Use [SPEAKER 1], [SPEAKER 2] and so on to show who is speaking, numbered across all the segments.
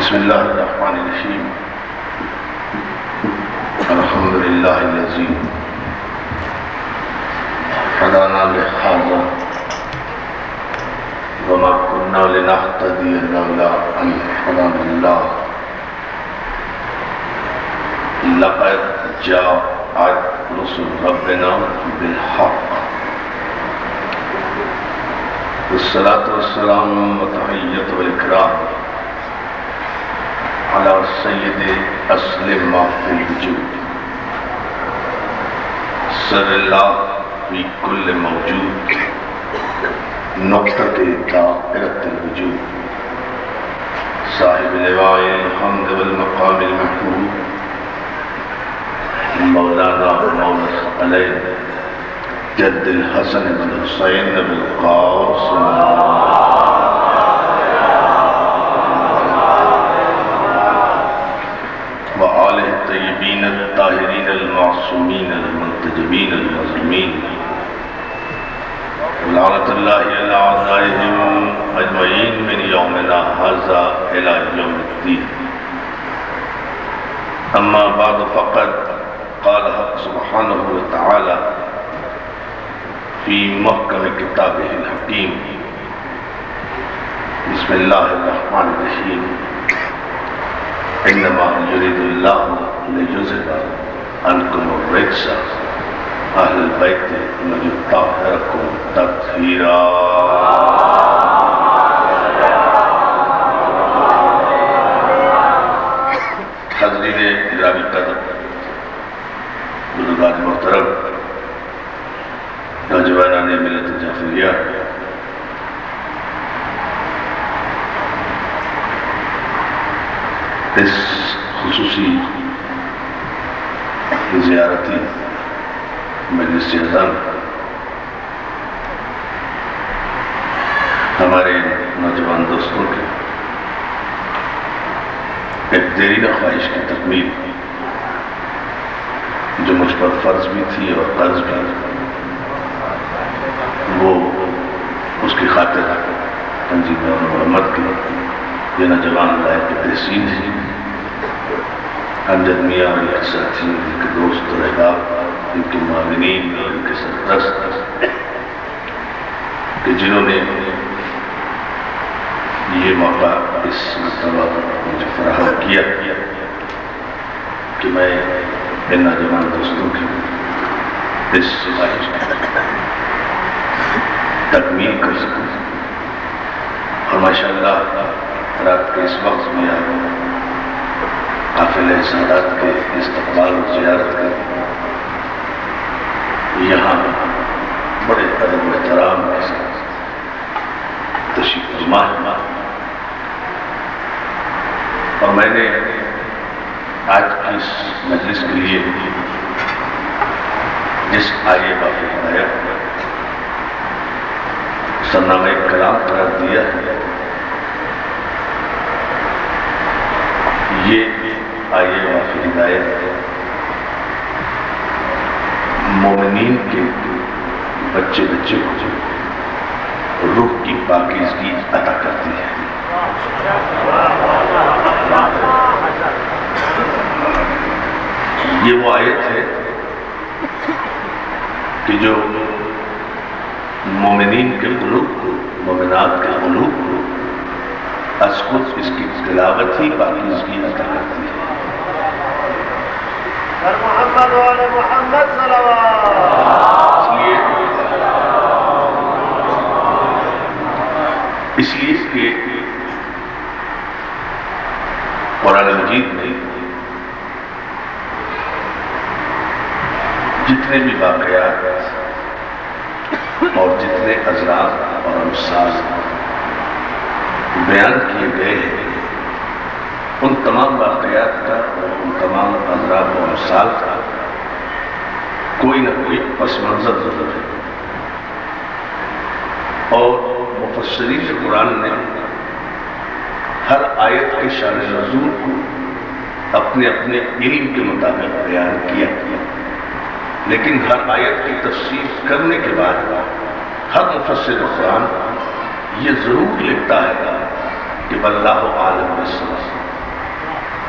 [SPEAKER 1] بسم الله الرحمن الرحيم. الحمد لله الذي هدانا لهذا وما كنا لنهتدي لولا أن هدانا الله. لقد جاءت رسل ربنا بالحق. والصلاة والسلام والتحية والإكرام على سید اسلم ما فی الوجود سر اللہ فی کل موجود نقطۃ دائرۃ الوجود صاحب لواء الحمد والمقام المحمود مولانا مولا الثقلین جد الحسن بن حسین بن القاسم وآلہ الطیبین الطاہرین المعصومین المنتجبین المظلومین ولعنۃ اللہ علی اعدائہم اجمعین من یومنا ھذا الی یوم الدین. اما بعد فقد قال حق سبحانہ وتعالی فی محکم کتابہ الحکیم. بسم اللہ الرحمن الرحیم. انما یرید اللہ لیذھب عنکم الرجس اہل البیت ویطہرکم تطہیرا. حاضرین گرامی قدر، بزرگان محترم، نوجوانان ملت جعفریہ، اس خصوصی زیارتی مجلس اعظم ہمارے نوجوان دوستوں کے ایک دیرینہ خواہش کی تکمیل جو مجھ پر فرض بھی تھی اور قرض بھی، وہ اس کی خاطر تنظیم نور محمد کی یہ نوجوان لائق تحسین ہے، امجد میاں اور ان کے ساتھی، ان کے دوست اور احباب، ان کے معاونین اور ان کے سرپرست، کہ جنہوں نے یہ موقع اس مرتبہ مجھے فراہم کیا کہ میں ان نوجوان دوستوں کی اس خواہش کی تکمیل کر سکوں. اور ماشاءاللہ رات کے اس وقت میں آپ قافلہ سادات کے استقبال و زیارت کے یہاں بڑے ادب و احترام کے ساتھ تشریف فرما ہے. اور میں نے آج کی اس مجلس کے لیے جس آیے باقی ہدایت سرنامہ کلام قرار دیا ہے، یہ آیے واقعی ہدایت مومنین کے بچے کو روح کی پاکیزگی عطا کرتی ہے. یہ وہ آیت ہے کہ جو مومنین کے قلوب کو، مومنات کے قلوب کو از خود اس کی تلاوت ہی پاکیزگی عطا کرتی ہے.
[SPEAKER 2] محمد و آل محمد صلوات.
[SPEAKER 1] اس لیے کہ قرآن مجید میں جتنے بھی واقعات اور جتنے اضراب اور امثال بیان کیے گئے ہیں، ان تمام واقعات کا اور ان تمام اضراب و امثال کا کوئی نہ کوئی پس منظر ضرور ہے. اور مفسرین قرآن نے ہر آیت کے شان نزول کو اپنے اپنے علم کے مطابق بیان کیا، لیکن ہر آیت کی تفسیر کرنے کے بعد ہر مفسر قرآن یہ ضرور لکھتا ہے کہ واللہ عالم بالصواب،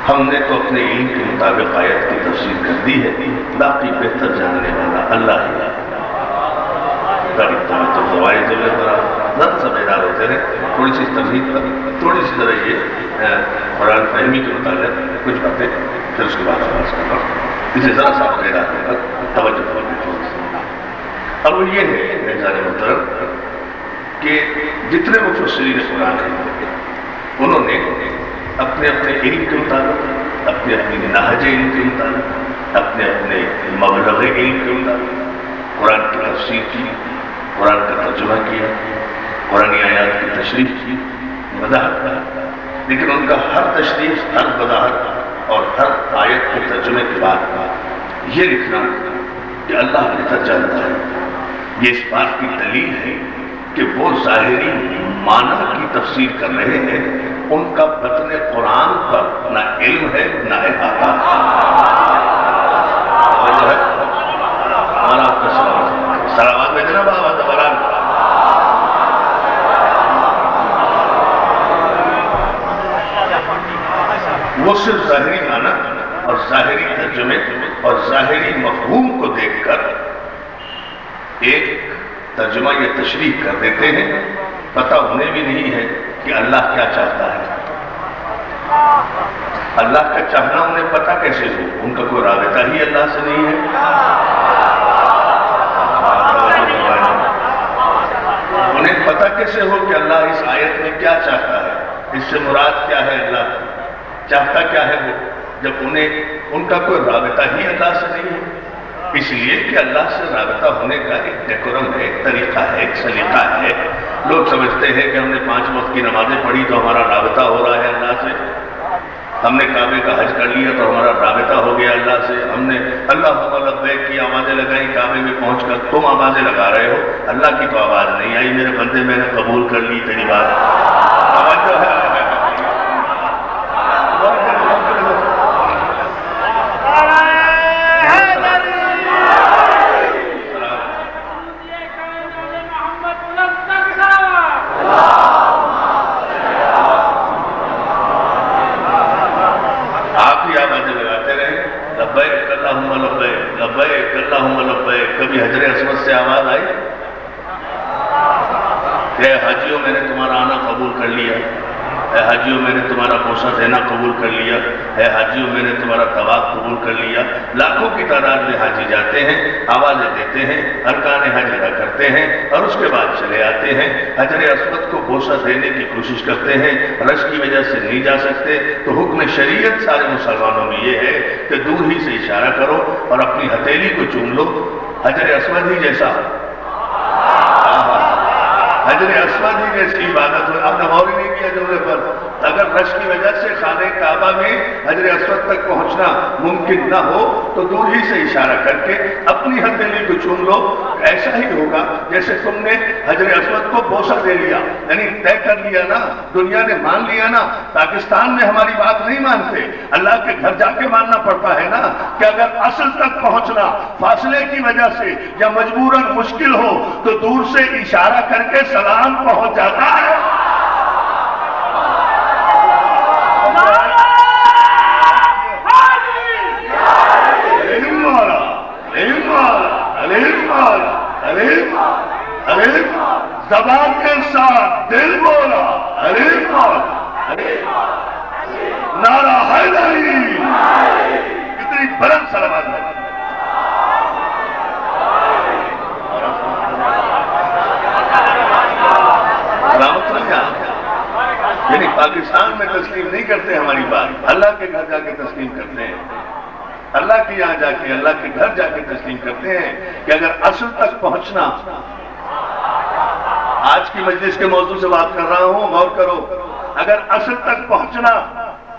[SPEAKER 1] ہم نے تو اپنے علم کے مطابق آیت کی تفسیر کر دی ہے، باقی بہتر جاننے والا اللہ ہی ہے۔ تو فوائد زیادہ سا بیدار ہوتے رہے، تھوڑی سی تمہید پر تھوڑی سی ذرا یہ قرآن فہمی کے متعلق کچھ باتیں، پھر اس کے بعد آواز کرنا، اسے ذرا سا بیدار ہوگا توجہ کرنا۔ اب وہ یہ ہے میزان محترم کہ جتنے مفسرین قرآن ہیں انہوں نے اپنے اپنے علم کے مطابق، اپنے اپنے نہج علم کے مطابق، اپنے اپنے مبلغ علم کے مطابق قرآن کی تفسیر کی، قرآن کا ترجمہ کیا، قرآنی آیات کی تشریح کی، وضاحت کی، لیکن ان کا ہر تشریح، ہر وضاحت اور ہر آیت کے ترجمے کے بعد یہ لکھنا کہ اللہ بہتر جانتا ہے، یہ اس بات کی دلیل ہے کہ وہ ظاہری معنی کی تفسیر کر رہے ہیں، ان کا بطن قرآن پر نہ علم ہے نہ احاطہ ہے۔ ہمارا آپ کا سلامات بھیجنا بابا دبران۔ وہ صرف ظاہری معنی اور ظاہری ترجمے اور ظاہری مفہوم کو دیکھ کر ایک ترجمہ یا تشریح کر دیتے ہیں، پتہ انہیں بھی نہیں ہے کہ اللہ کیا چاہتا ہے۔ اللہ کا چاہنا انہیں پتہ کیسے ہو؟ ان کا کوئی رابطہ ہی اللہ سے نہیں ہے۔ انہیں پتہ کیسے ہو کہ اللہ اس آیت میں کیا چاہتا ہے، اس سے مراد کیا ہے، اللہ چاہتا کیا ہے وہ، جب ان کا کوئی رابطہ ہی اللہ سے نہیں ہے۔ اس لیے کہ اللہ سے رابطہ ہونے کا ایک ڈیکورم ہے، ایک طریقہ ہے، ایک سلیقہ ہے۔ لوگ سمجھتے ہیں کہ ہم نے 5 وقت کی نمازیں پڑھی تو ہمارا رابطہ ہو رہا ہے اللہ سے، ہم نے کعبے کا حج کر لیا تو ہمارا رابطہ ہو گیا اللہ سے، ہم نے اللہم لبیک کی آوازیں لگائیں، کعبے میں پہنچ کر تم آوازیں لگا رہے ہو، اللہ کی تو آواز نہیں آئی، میرے بندے میں نے قبول کر لی تیری بات۔ توجہ ہے کبھی حجر اسود سے آواز آئی اے حاجیوں میں نے تمہارا آنا قبول کر لیا، اے حاجیوں میں نے تمہارا بوسہ دینا قبول کر لیا، اے حاجیوں میں نے تمہارا طواف قبول کر لیا۔ لاکھوں کی تعداد میں حاجی جاتے ہیں، آوازیں دیتے ہیں، ارکان حج ادا کرتے ہیں اور اس کے بعد چلے آتے ہیں، حجر اسود کو بوسہ دینے کی کوشش کرتے ہیں، رش کی وجہ سے نہیں جا سکتے، تو حکم شریعت سارے مسلمانوں میں یہ ہے کہ دور ہی سے اشارہ کرو اور اپنی ہتھیلی کو چوم لو، حجر اسود ہی جیسا، حجر اسود ہی جیسی عبادت ہو۔ آپ نے غور نہیں کیا جملے پر، اگر رش کی وجہ سے خانہ کعبہ میں حجر اسود تک پہنچنا ممکن نہ ہو تو دور ہی سے اشارہ کر کے اپنی ہتھیلی کو چوم لو، ایسا ہی ہوگا جیسے تم نے حجر اسود کو بوسہ دے لیا، یعنی طے کر لیا نا، دنیا نے مان لیا نا۔ پاکستان میں ہماری بات نہیں مانتے، اللہ کے گھر جا کے ماننا پڑتا ہے نا، کہ اگر اصل تک پہنچنا فاصلے کی وجہ سے یا مجبوراً مشکل ہو تو دور سے اشارہ کر کے سلام پہنچ جاتا ہے۔ زبان کے ساتھ دل بولا حریف نعرہ حیدری، کتنی بلند سلامات ہے۔ یعنی پاکستان میں تسلیم نہیں کرتے ہماری بات، اللہ کے گھر جا کے تسلیم کرتے ہیں، اللہ کے یہاں جا کے، اللہ کے گھر جا کے تسلیم کرتے ہیں کہ اگر اصل تک پہنچنا، آج کی مجلس کے موضوع سے بات کر رہا ہوں، غور کرو، اگر اصل تک پہنچنا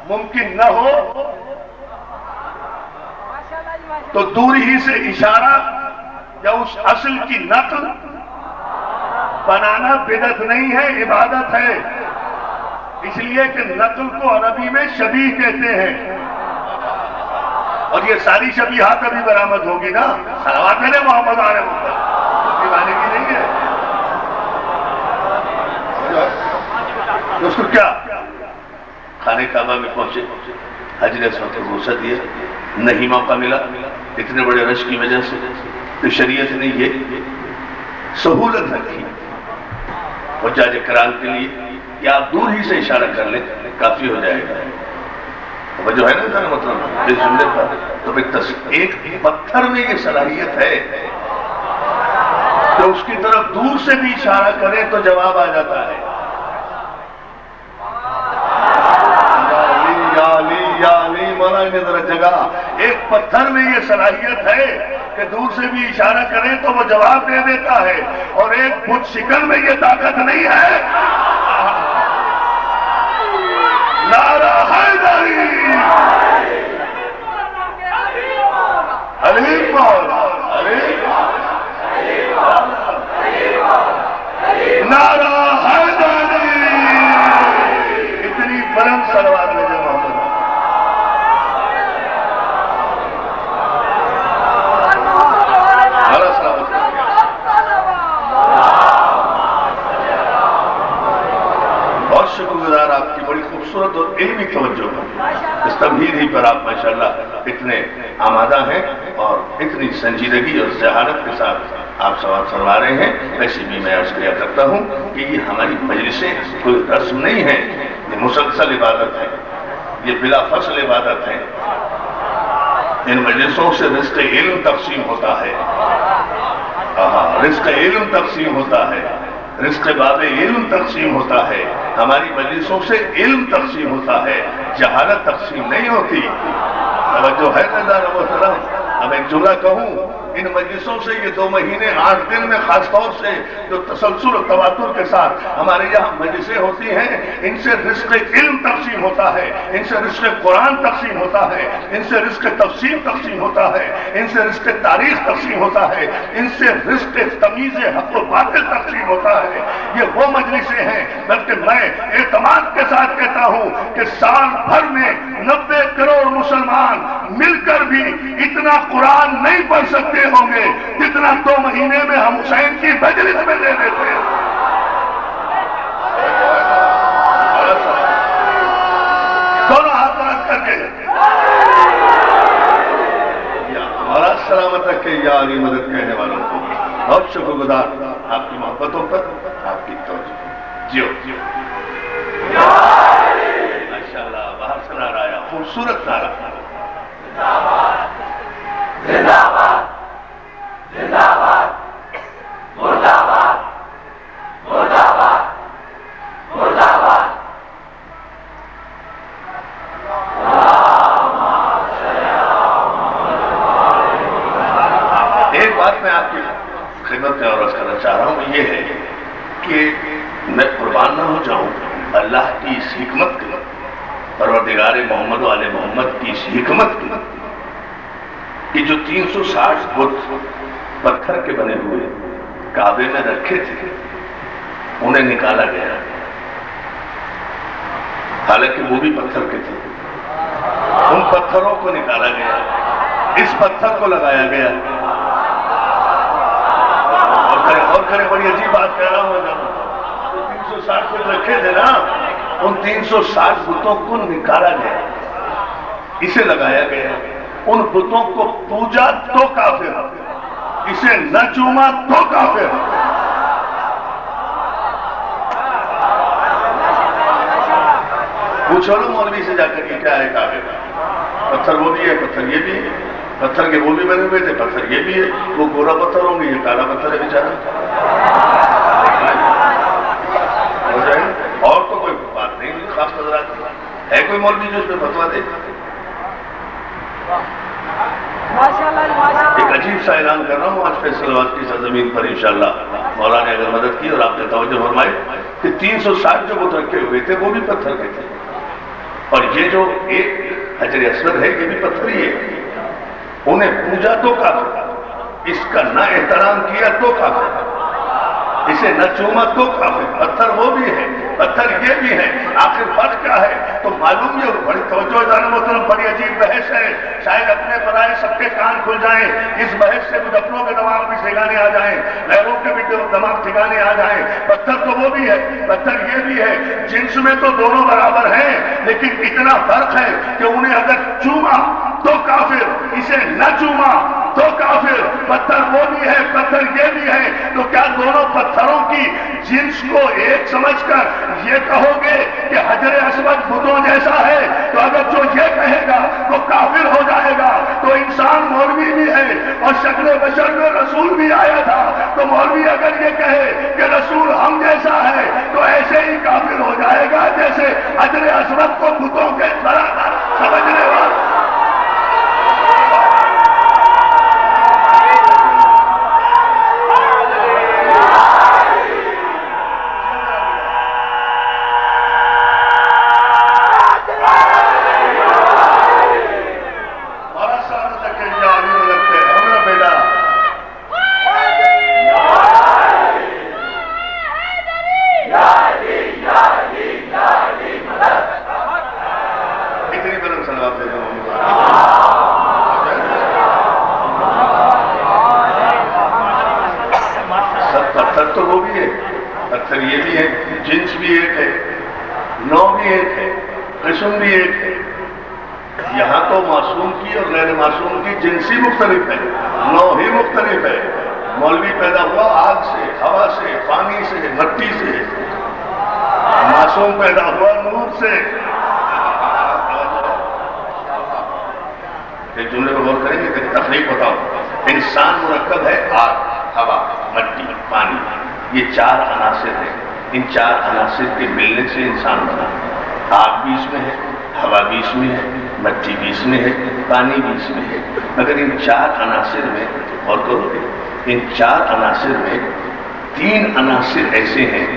[SPEAKER 1] ممکن نہ ہو تو دور ہی سے اشارہ یا اس اصل کی نقل بنانا بدعت نہیں ہے، عبادت ہے۔ اس لیے کہ نقل کو عربی میں شبیہ کہتے ہیں، اور یہ ساری شبیہات ابھی برآمد ہوگی نا، صلوات میرے محمد آلہ محمد دیوانے کی نہیں ہے۔ اس کو کیا خانہ کعبہ میں پہنچے، حجر اسود کو بوسہ دیا، نہیں موقع ملا اتنے بڑے رش کی وجہ سے، تو شریعت نے یہ سہولت رکھی حجاج کرام کے لیے کہ آپ دور ہی سے اشارہ کر لیں کافی ہو جائے گا۔ وہ جو ہے نا ذرا مطلب اس جملے پر، تو ایک پتھر میں یہ صلاحیت ہے کہ اس کی طرف دور سے بھی اشارہ کریں تو جواب آ جاتا ہے۔ یا علی مولا نے ذرا جگہ، ایک پتھر میں یہ صلاحیت ہے کہ دور سے بھی اشارہ کریں تو وہ جواب دے دیتا ہے، اور ایک بت شکن میں یہ طاقت نہیں ہے۔ نعرہ حیدری، علی مولا، نعرہ حیدری، اتنی بلند صلوات میں آپ کی بڑی خوبصورت اور علمی توجہ پر، اس تمہید ہی پر آپ ماشاءاللہ اتنے آمادہ ہیں اور اتنی سنجیدگی اور ذہانت کے ساتھ آپ سوال فرما رہے ہیں۔ ویسے بھی میں عرض کیا کرتا ہوں کہ یہ ہماری مجلسیں کوئی رسم نہیں ہے، یہ مسلسل عبادت ہے، یہ بلا فصل عبادت ہے۔ ان مجلسوں سے رزق علم تقسیم ہوتا ہے، رزق علم تقسیم ہوتا ہے، رزق باب علم تقسیم ہوتا ہے۔ ہماری مجلسوں سے علم تقسیم ہوتا ہے، جہالت تقسیم نہیں ہوتی۔ توجہ ہے نظر محترم، اب ایک جملہ کہوں، ان مجلسوں سے یہ 2 مہینے 8 دن میں خاص طور سے جو تسلسل و تواتر کے ساتھ ہمارے یہاں مجلسیں ہوتی ہیں، ان سے رزق علم تقسیم ہوتا ہے، ان سے رزق قرآن تقسیم ہوتا ہے، ان سے رزق تفسیر تقسیم ہوتا ہے، ان سے رزق تاریخ تقسیم ہوتا ہے، ان سے رزق تمیز حق و باطل تقسیم ہوتا ہے۔ یہ وہ مجلسیں ہیں، بلکہ میں اعتماد کے ساتھ کہتا ہوں کہ سال بھر میں 90 کروڑ مسلمان مل کر بھی اتنا قرآن نہیں پڑھ سکتے ہوں گے جتنا 2 مہینے میں ہم حسین کی مجلس میں دے دیتے ہیں۔ دونوں ہاتھ رکھ کر کے ہمارا سلامت رکھے یا علی مدد کہنے والوں کو بہت شکر گزار آپ کی محبتوں پر، آپ کی توجہ۔ جیو ماشاءاللہ، باہر سے نعرہ آیا، خوبصورت نعرہ۔ زندہ باد، زندہ باد، مرد آباد، مرد آباد، مرد آباد۔ ایک بات میں آپ کی خدمت میں عرض کرنا چاہ رہا ہوں، یہ ہے کہ میں قربان نہ ہو جاؤں اللہ کی اس حکمت کی، پروردگار محمد و آل محمد کی اس حکمت کی، کہ جو 360 بت پتھر کے بنے ہوئے کعبے میں رکھے تھے انہیں نکالا گیا، حالانکہ وہ بھی پتھر کے تھے، ان پتھروں کو نکالا گیا، اس پتھر کو لگایا گیا۔ اور کرے بڑی عجیب بات کہہ رہا ہوں، 360 بت رکھے تھے نا، ان 360 بتوں کو نکالا گیا، اسے لگایا گیا۔ ان بتوں کو پوجا تو کافر، اسے نہ چوما تو کافر۔ پوچھو نا مولوی سے جا کر یہ کیا ہے کعبے کا؟ پتھر وہ بھی ہے، پتھر یہ بھی ہے، پتھر کے وہ بھی بنے ہوئے تھے، پتھر یہ بھی ہے، وہ گورا پتھر ہوں گے، یہ کالا پتھر ہے بیچارہ۔ ہو جائے اور تو کوئی بات نہیں خاص حضرات، ہے کوئی مولوی جو اس میں فتوا دے؟ ایک عجیب سا اعلان کر رہا ہوں آج فیصل آباد کی سرزمین پر انشاءاللہ، مولا نے اگر مدد کی اور آپ نے توجہ فرمائی کہ 360 جو بت رکھے ہوئے تھے وہ بھی پتھر کے تھے، اور یہ جو ایک حجر اسود ہے یہ بھی پتھر ہی ہے۔ انہیں پوجا تو کافر، اس کا نہ احترام کیا تو کافر، اسے نہ چوما تو کافر۔ پتھر وہ بھی ہے پتھر یہ بھی ہیں، آخر فرق کیا ہے؟ تو معلوم یہ بڑی توجہ دار محترم، بڑی عجیب بحث ہے، شاید اپنے پرائے سب کے کان کھل جائیں، اس بحث سے کچھ اپنوں کے دماغ بھی ٹھکانے آ جائیں، غیروں کے بھی دماغ ٹھکانے آ جائیں۔ پتھر تو وہ بھی ہے، پتھر یہ بھی ہے، جنس میں تو دونوں برابر ہیں، لیکن اتنا فرق ہے کہ انہیں اگر چوما تو کافر، اسے نہ چوما تو کافر۔ پتھر وہ بھی ہے، پتھر یہ بھی ہے، تو کیا دونوں پتھروں کی جنس کو ایک سمجھ کر یہ کہو گے کہ حجر اسود بتوں جیسا ہے؟ تو اگر جو یہ کہے گا وہ کافر ہو جائے گا۔ تو انسان مولوی بھی ہے اور شکل بشر میں رسول بھی آیا تھا، تو مولوی اگر یہ کہے کہ رسول ہم جیسا ہے تو ایسے ہی کافر ہو جائے گا جیسے حجر اسود کو بتوں کے برابر سمجھنے والا۔ تو وہ بھی ہے، پتھر یہ بھی ہے، جنس بھی ایک ہے، نوع بھی ایک ہے، قسم بھی ایک ہے۔ یہاں تو معصوم کی اور غیر معصوم کی جنسی مختلف ہے، نوع ہی مختلف ہے۔ مولوی پیدا ہوا آگ سے، ہوا سے، پانی سے، مٹی سے، معصوم پیدا ہوا نور سے۔ ایک جملے کو غور کریں گے کہ تخلیق بتاؤ۔ انسان مرکب ہے آگ، ہوا، مٹی، پانی، یہ چار عناصر ہیں۔ ان چار عناصر کے ملنے سے انسان بنا۔ آگ بھی اس میں ہے، ہوا بھی اس میں ہے، مٹی بھی اس میں ہے، پانی بھی اس میں ہے۔ مگر ان چار عناصر میں غور کرو گے، ان چار عناصر میں تین عناصر ایسے ہیں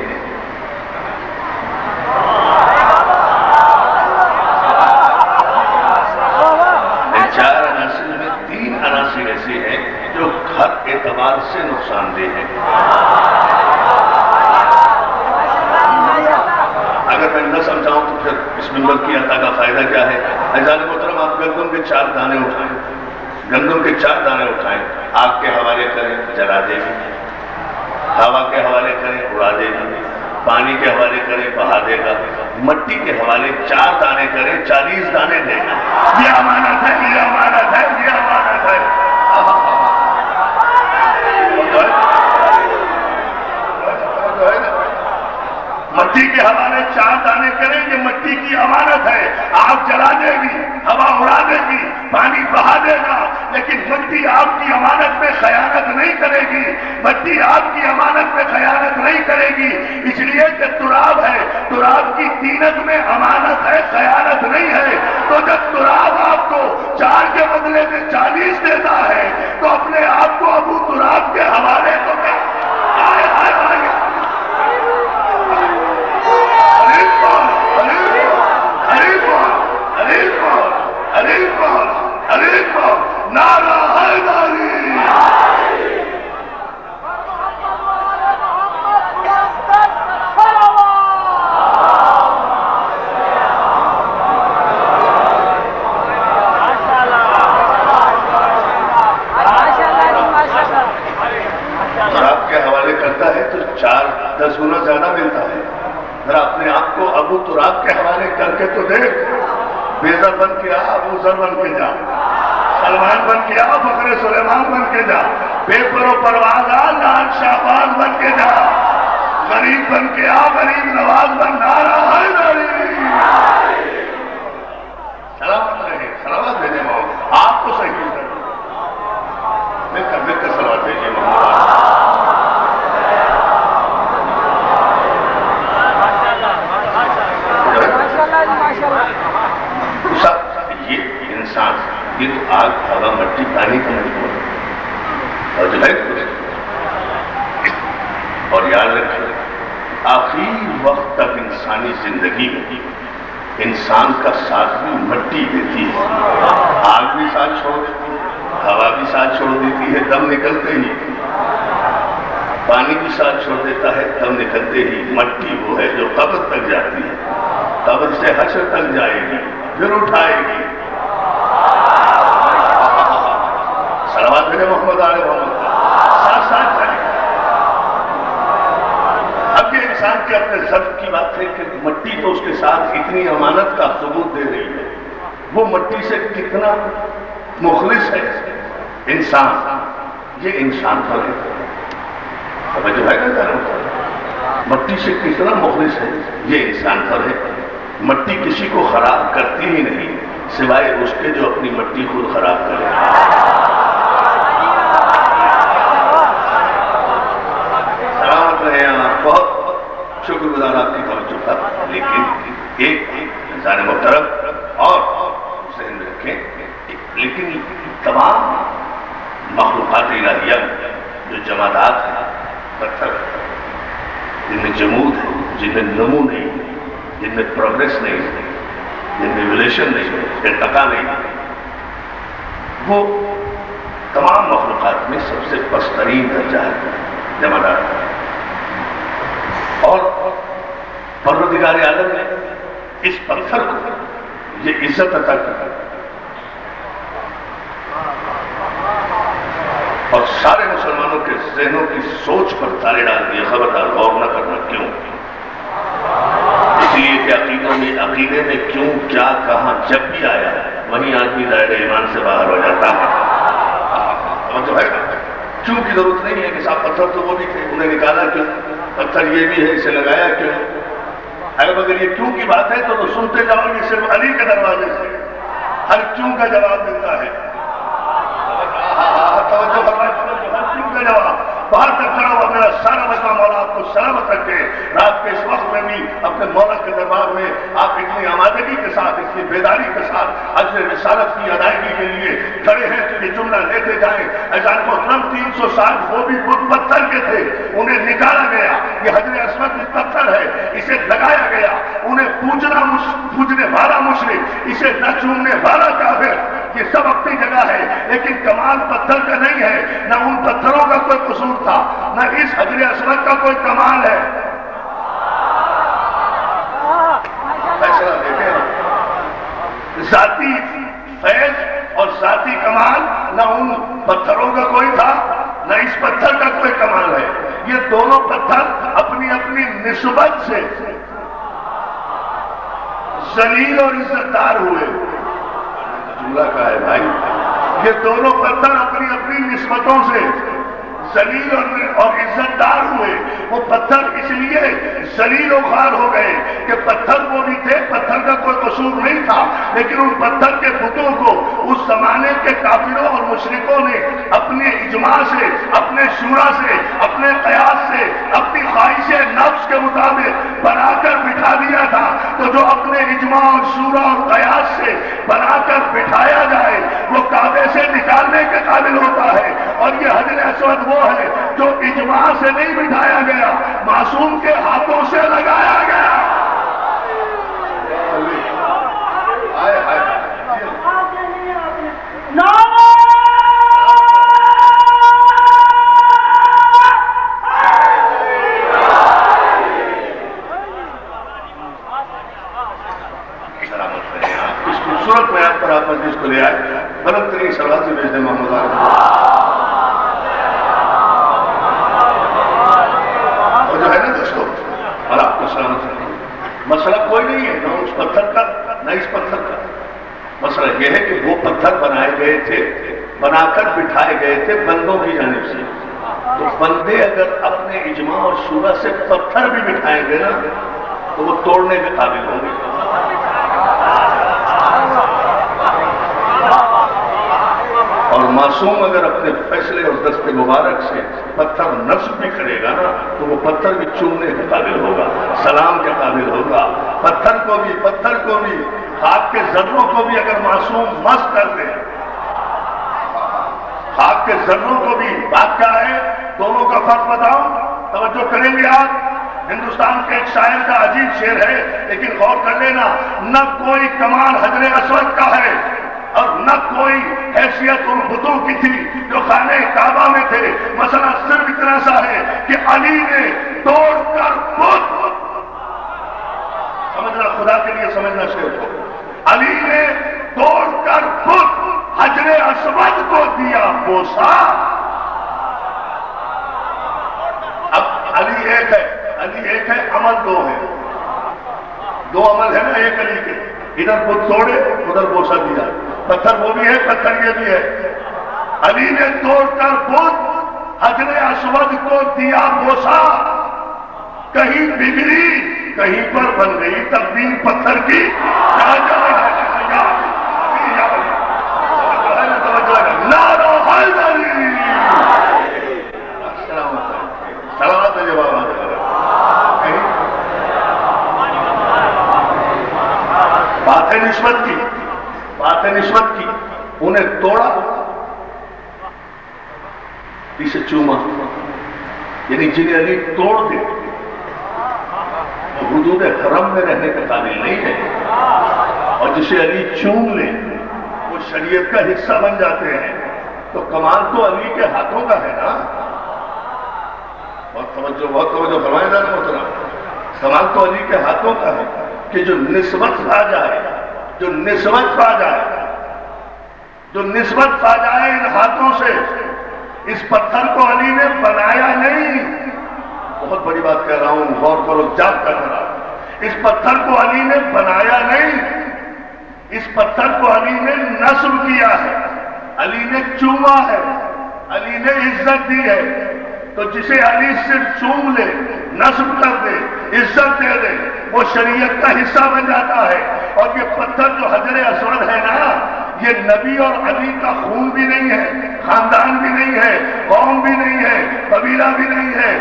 [SPEAKER 1] ایسے ہیں جو ہر اعتبار سے نقصان دہ ہیں۔ اگر میں نہ سمجھاؤں تو پھر اس منبر کی عطا کا فائدہ کیا ہے؟ عزیزان محترم، آپ گندم کے 4 دانے اٹھائیں، گندم کے 4 دانے اٹھائیں، آگ کے حوالے کریں جلا دے گی، ہوا کے حوالے کریں اڑا دے گی، پانی کے حوالے کریں بہا دے گا، مٹی کے حوالے 4 دانے کریں 40 دانے دے گا۔ یہ امانت ہے، یہ امانت ہے، یہ امانت ہے۔ مٹی کے حوالے 4 دانے کریں، یہ مٹی کی امانت ہے، آگ جلا دے گی، ہوا اڑا دے گی، پانی بہا دے گا، لیکن مٹی آپ کی امانت میں خیانت نہیں کرے گی، مٹی آپ کی امانت میں خیانت نہیں کرے گی، اس لیے کہ تراب ہے، تراب کی طینت میں امانت ہے، خیانت نہیں ہے۔ تو جب تراب آپ کو 4 کے بدلے میں 40 دیتا ہے تو اپنے آپ کو ابو تراب کے حوالے تو کیا نعرہ حیدری۔ اور آپ کے حوالے کرتا ہے تو 4-10 گنا زیادہ ملتا ہے۔ ذرا اپنے آپ کو ابو تراب کے حوالے کر کے تو دیکھ، بیزر بن کے آ، ابو ذر بن کے جا، سلمان بن کے آ، فخر سلیمان بن کے جا، بے پر و پرواز آ، لال شہباز بن کے جا، غریب بن کے آ، غریب نواز بن۔ نعرہ حیدری۔ سلامت رہے، سلامت بھیجے محمد، آپ کو صحیح ہے، مل کر سلامت بھیجیے محمد۔ یہ انسان، یہ تو آگ، ہوا، مٹی، پانی کا مجموعہ ہے، اور جو ہے اور یاد رکھیں آخری وقت تک انسانی زندگی میں انسان کا ساتھ بھی مٹی دیتی ہے۔ آگ بھی ساتھ چھوڑ دیتی ہے، ہوا بھی ساتھ چھوڑ دیتی ہے دم نکلتے ہی، پانی بھی ساتھ چھوڑ دیتا ہے، تب نکلتے ہی مٹی وہ ہے جو قبر تک جاتی ہے، قبر سے حشر تک جائے گی، پھر اٹھائے گی۔ صلوات میرے محمد علیہ محمد ساتھ ساتھ جائے گی۔ اب یہ انسان کے اپنے ضرف کی بات ہے کہ مٹی تو اس کے ساتھ اتنی امانت کا ثبوت دے رہی ہے، وہ مٹی سے کتنا مخلص ہے انسان، یہ انسان پر ہے، توجہ ہے نا ذرا، مٹی سے کتنا مخلص ہے یہ انسان پر ہے۔ مٹی کسی کو خراب کرتی ہی نہیں سوائے اس کے جو اپنی مٹی خود خراب کرے۔ سلامت رہے آپ، بہت شکر گزار آپ کی توجہ کا، لیکن ایک انسان محترم اور ذہن میں رکھیں، لیکن تمام مخلوقات الہیہ جو جمادات ہیں، پتھر جن میں جمود ہے، جن میں نمو نہیں، جن میں پروگریس نہیں، جن میں ایولیوشن نہیں، ارتقا نہیں، وہ تمام مخلوقات میں سب سے پسترین درجہ ہے جمادات۔ اور پروردگار عالم نے اس پتھر کو یہ عزت عطا کی، اور سارے مسلمانوں کے ذہنوں کی سوچ پر تالے ڈال دیے، خبردار غور نہ کرنا کیوں، اس لیے کہ عقیدے میں کیوں کیا کہاں جب بھی آیا وہیں آدمی دائرہ ایمان سے باہر ہو جاتا ہے۔ تو ہے کیوں کی ضرورت نہیں ہے کہ صاحب پتھر تو وہ بھی تھے، انہیں نکالا کیوں، پتھر یہ بھی ہے اسے لگایا کیوں۔ اگر یہ کیوں کی بات ہے تو سنتے جاؤ گے صرف علی کے دروازے سے ہر کیوں کا جواب ملتا ہے۔ توجہ فرمائے، ہر کیوں کا جواب باہر تک کھڑا ہوا میرا سارا مجمع مولا آپ کو سلامت رکھے۔ رات کے اس وقت میں بھی اپنے مولا کے دربار میں آپ اتنی آمادگی کے ساتھ، اتنی بیداری کے ساتھ اجر رسالت کی ادائیگی کے لیے کھڑے ہیں تو یہ جملہ لیتے جائیں۔ ایزان محترم 300 سال وہ بھی بت پتھر کے تھے، انہیں نکالا گیا، یہ حجر اسود بھی پتھر ہے، اسے لگایا گیا، انہیں پوجنے والا مشرک، اسے نہ چومنے والا کافر، یہ سب اپنی جگہ ہے، لیکن کمال پتھر کا نہیں ہے، نہ ان پتھروں کا کوئی قصور تھا، نہ اس حجر اسود کا کوئی کمال ہے۔ فیصلہ دیکھیں، ذاتی فیض اور ذاتی کمال نہ ان پتھروں کا کوئی تھا، نہ اس پتھر کا کوئی کمال ہے۔ یہ دونوں پتھر اپنی اپنی نسبت سے ذلیل اور عزت دار ہوئے۔ جملہ کا ہے بھائی، یہ دونوں پتھر اپنی اپنی نسبتوں سے ذلیل اور عزت دار ہوئے۔ وہ پتھر اس لیے ذلیل و خوار ہو گئے کہ پتھر وہ بھی تھے، پتھر کا کوئی قصور نہیں تھا، لیکن ان پتھر کے بتوں کو اس زمانے کے کافروں اور مشرکوں نے اپنے اجماع سے، اپنے شورا سے، اپنے قیاس سے، اپنی خواہش نفس کے مطابق بنا کر بٹھا دیا تھا۔ تو جو اپنے اجماع اور شورا اور قیاس سے بنا کر بٹھایا جائے وہ کعبے سے نکالنے کے قابل ہوتا ہے، اور یہ حجر اسود وہ ہے جو اجماع سے نہیں بٹھایا گیا، معصوم کے ہاتھوں سے لگایا گیا۔ اس خوبصورت میعاد پر آپ مجلس کو لے آئے، بلند ترین صلوات سے بھیج دیں محمد اور جو ہے نا دوستو، اور آپ کو سلامت رکھیں۔ مسئلہ کوئی نہیں ہے، نہ اس پتھر کا نہ اس پتھر کا، مسئلہ یہ ہے کہ وہ پتھر بنائے گئے تھے، بنا کر بٹھائے گئے تھے بندوں کی جانب سے، تو بندے اگر اپنے اجماع اور شورا سے پتھر بھی بٹھائیں گے نا تو وہ توڑنے کے قابل ہوں گے۔ اور معصوم اگر اپنے فیصلے اور دست مبارک سے پتھر نصب بھی کرے گا نا تو وہ پتھر بھی چومنے کے قابل ہوگا، سلام کے قابل ہوگا۔ پتھر کو بھی خاک کے ذروں کو بھی اگر معصوم مس کر دے، خاک کے ذروں کو بھی، بات کیا ہے، دونوں کا فرق بتاؤ، توجہ کریں گے آپ۔ ہندوستان کے ایک شاعر کا عجیب شعر ہے، لیکن غور کر لینا، نہ کوئی کمال حجر اسود کا ہے اور نہ کوئی حیثیت ان بتوں کی تھی جو خانہ کعبہ میں تھے. مسئلہ صرف اتنا سا ہے کہ علی نے توڑ کر بت، سمجھنا خدا کے لیے سمجھنا شیخ کو، علی نے توڑ کر بت حجر اسود کو دیا بوسا. اب علی ایک ہے عمل دو ہے، دو عمل ہے نا ایک علی کے، ادھر بت توڑے ادھر بوسا دیا، پتھر وہ بھی ہے پتھر یہ بھی ہے. علی نے توڑ کر بت حجر اسود کو دیا بوسا، کہیں بگڑی کہیں پر بن گئی تقدیر پتھر کی. سلامت ہے جواب بات ہے نسبت کی، انہیں توڑا اسے چوما، یعنی جنہیں علی توڑ دے وہ حدود حرم میں رہنے کے قابل نہیں ہے، اور جسے علی چوم لے وہ شریعت کا حصہ بن جاتے ہیں. تو کمال تو علی کے ہاتھوں کا ہے نا. بہت توجہ فرمائے گا نا محترم. کمال تو علی کے ہاتھوں کا ہے کہ جو نسبت پا جائے ان ہاتھوں سے. اس پتھر کو علی نے بنایا نہیں، بہت بڑی بات کہہ رہا ہوں، غور کرو جاگ کر رہا. اس پتھر کو علی نے بنایا نہیں، اس پتھر کو علی نے نصب کیا ہے، علی نے چوما ہے، علی نے عزت دی ہے. تو جسے علی صرف چوم لے، نصب کر دے، عزت دے دے، وہ شریعت کا حصہ بن جاتا ہے. اور یہ پتھر جو حجر اسود ہے نا، یہ نبی اور علی کا خون بھی نہیں ہے، خاندان بھی نہیں ہے، قوم بھی نہیں ہے، قبیلہ بھی نہیں ہے،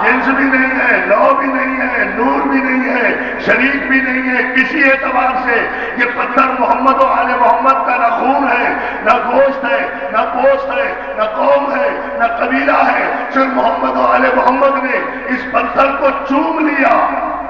[SPEAKER 1] جنس بھی نہیں ہے، لو بھی نہیں ہے، نور بھی نہیں ہے، شریک بھی نہیں ہے. کسی اعتبار سے یہ پتھر محمد و آل محمد کا نہ خون ہے، نہ گوشت ہے، نہ پوست ہے، نہ قوم ہے، نہ قبیلہ ہے. صرف محمد و آل محمد نے اس پتھر کو چوم لیا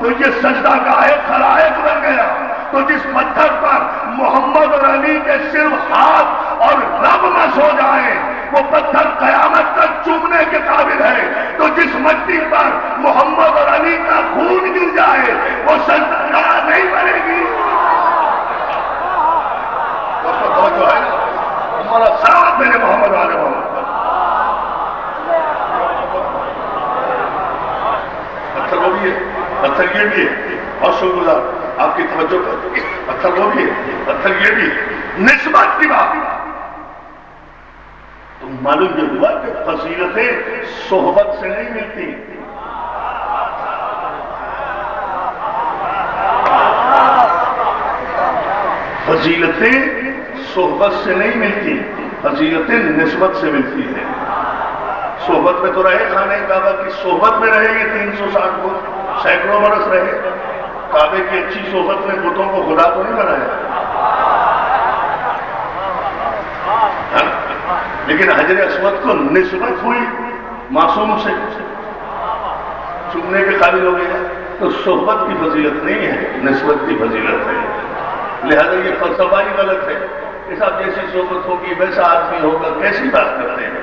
[SPEAKER 1] تو یہ سجدہ گاہ خلائق بن گیا. تو جس پتھر پر محمد اور علی کے صرف ہاتھ اور رب مس ہو جائے وہ پتھر قیامت تک چومنے کے قابل ہے. تو جس مٹی پر محمد اور علی کا خون گر جائے وہ سجدہ گاہ نہیں بنے گی. توجہ ہے نا ہمارا ساتھ میرے محمد والے محمد. پتھر وہ بھی ہے، پتھر یہ بھی ہے. اور شکر گزار آپ کی توجہ پر. پتھر وہ بھی ہے، پتھر یہ بھی ہے. نسبت کی بات تو معلوم یہ ہوا کہ فضیلتیں صحبت سے نہیں ملتی. فضیلتیں صحبت سے نہیں ملتی، فضیلتیں نسبت سے ملتی ہیں. صحبت میں تو رہے، خانہ کعبہ کی صحبت میں رہے یہ 360 کو سینکڑوں برس رہے. کعبے کی اچھی صحبت نے بتوں کو خدا تو نہیں بنایا، لیکن حجر اسود کو نسبت ہوئی معصوم سے، چومنے کے قابل ہو گیا. تو صحبت کی فضیلت نہیں ہے، نسبت کی فضیلت ہے. لہذا یہ فلسفہ ہی غلط ہے. اس آپ جیسی صحبت ہوگی ویسا آدمی ہوگا، کیسی بات کرتے ہیں؟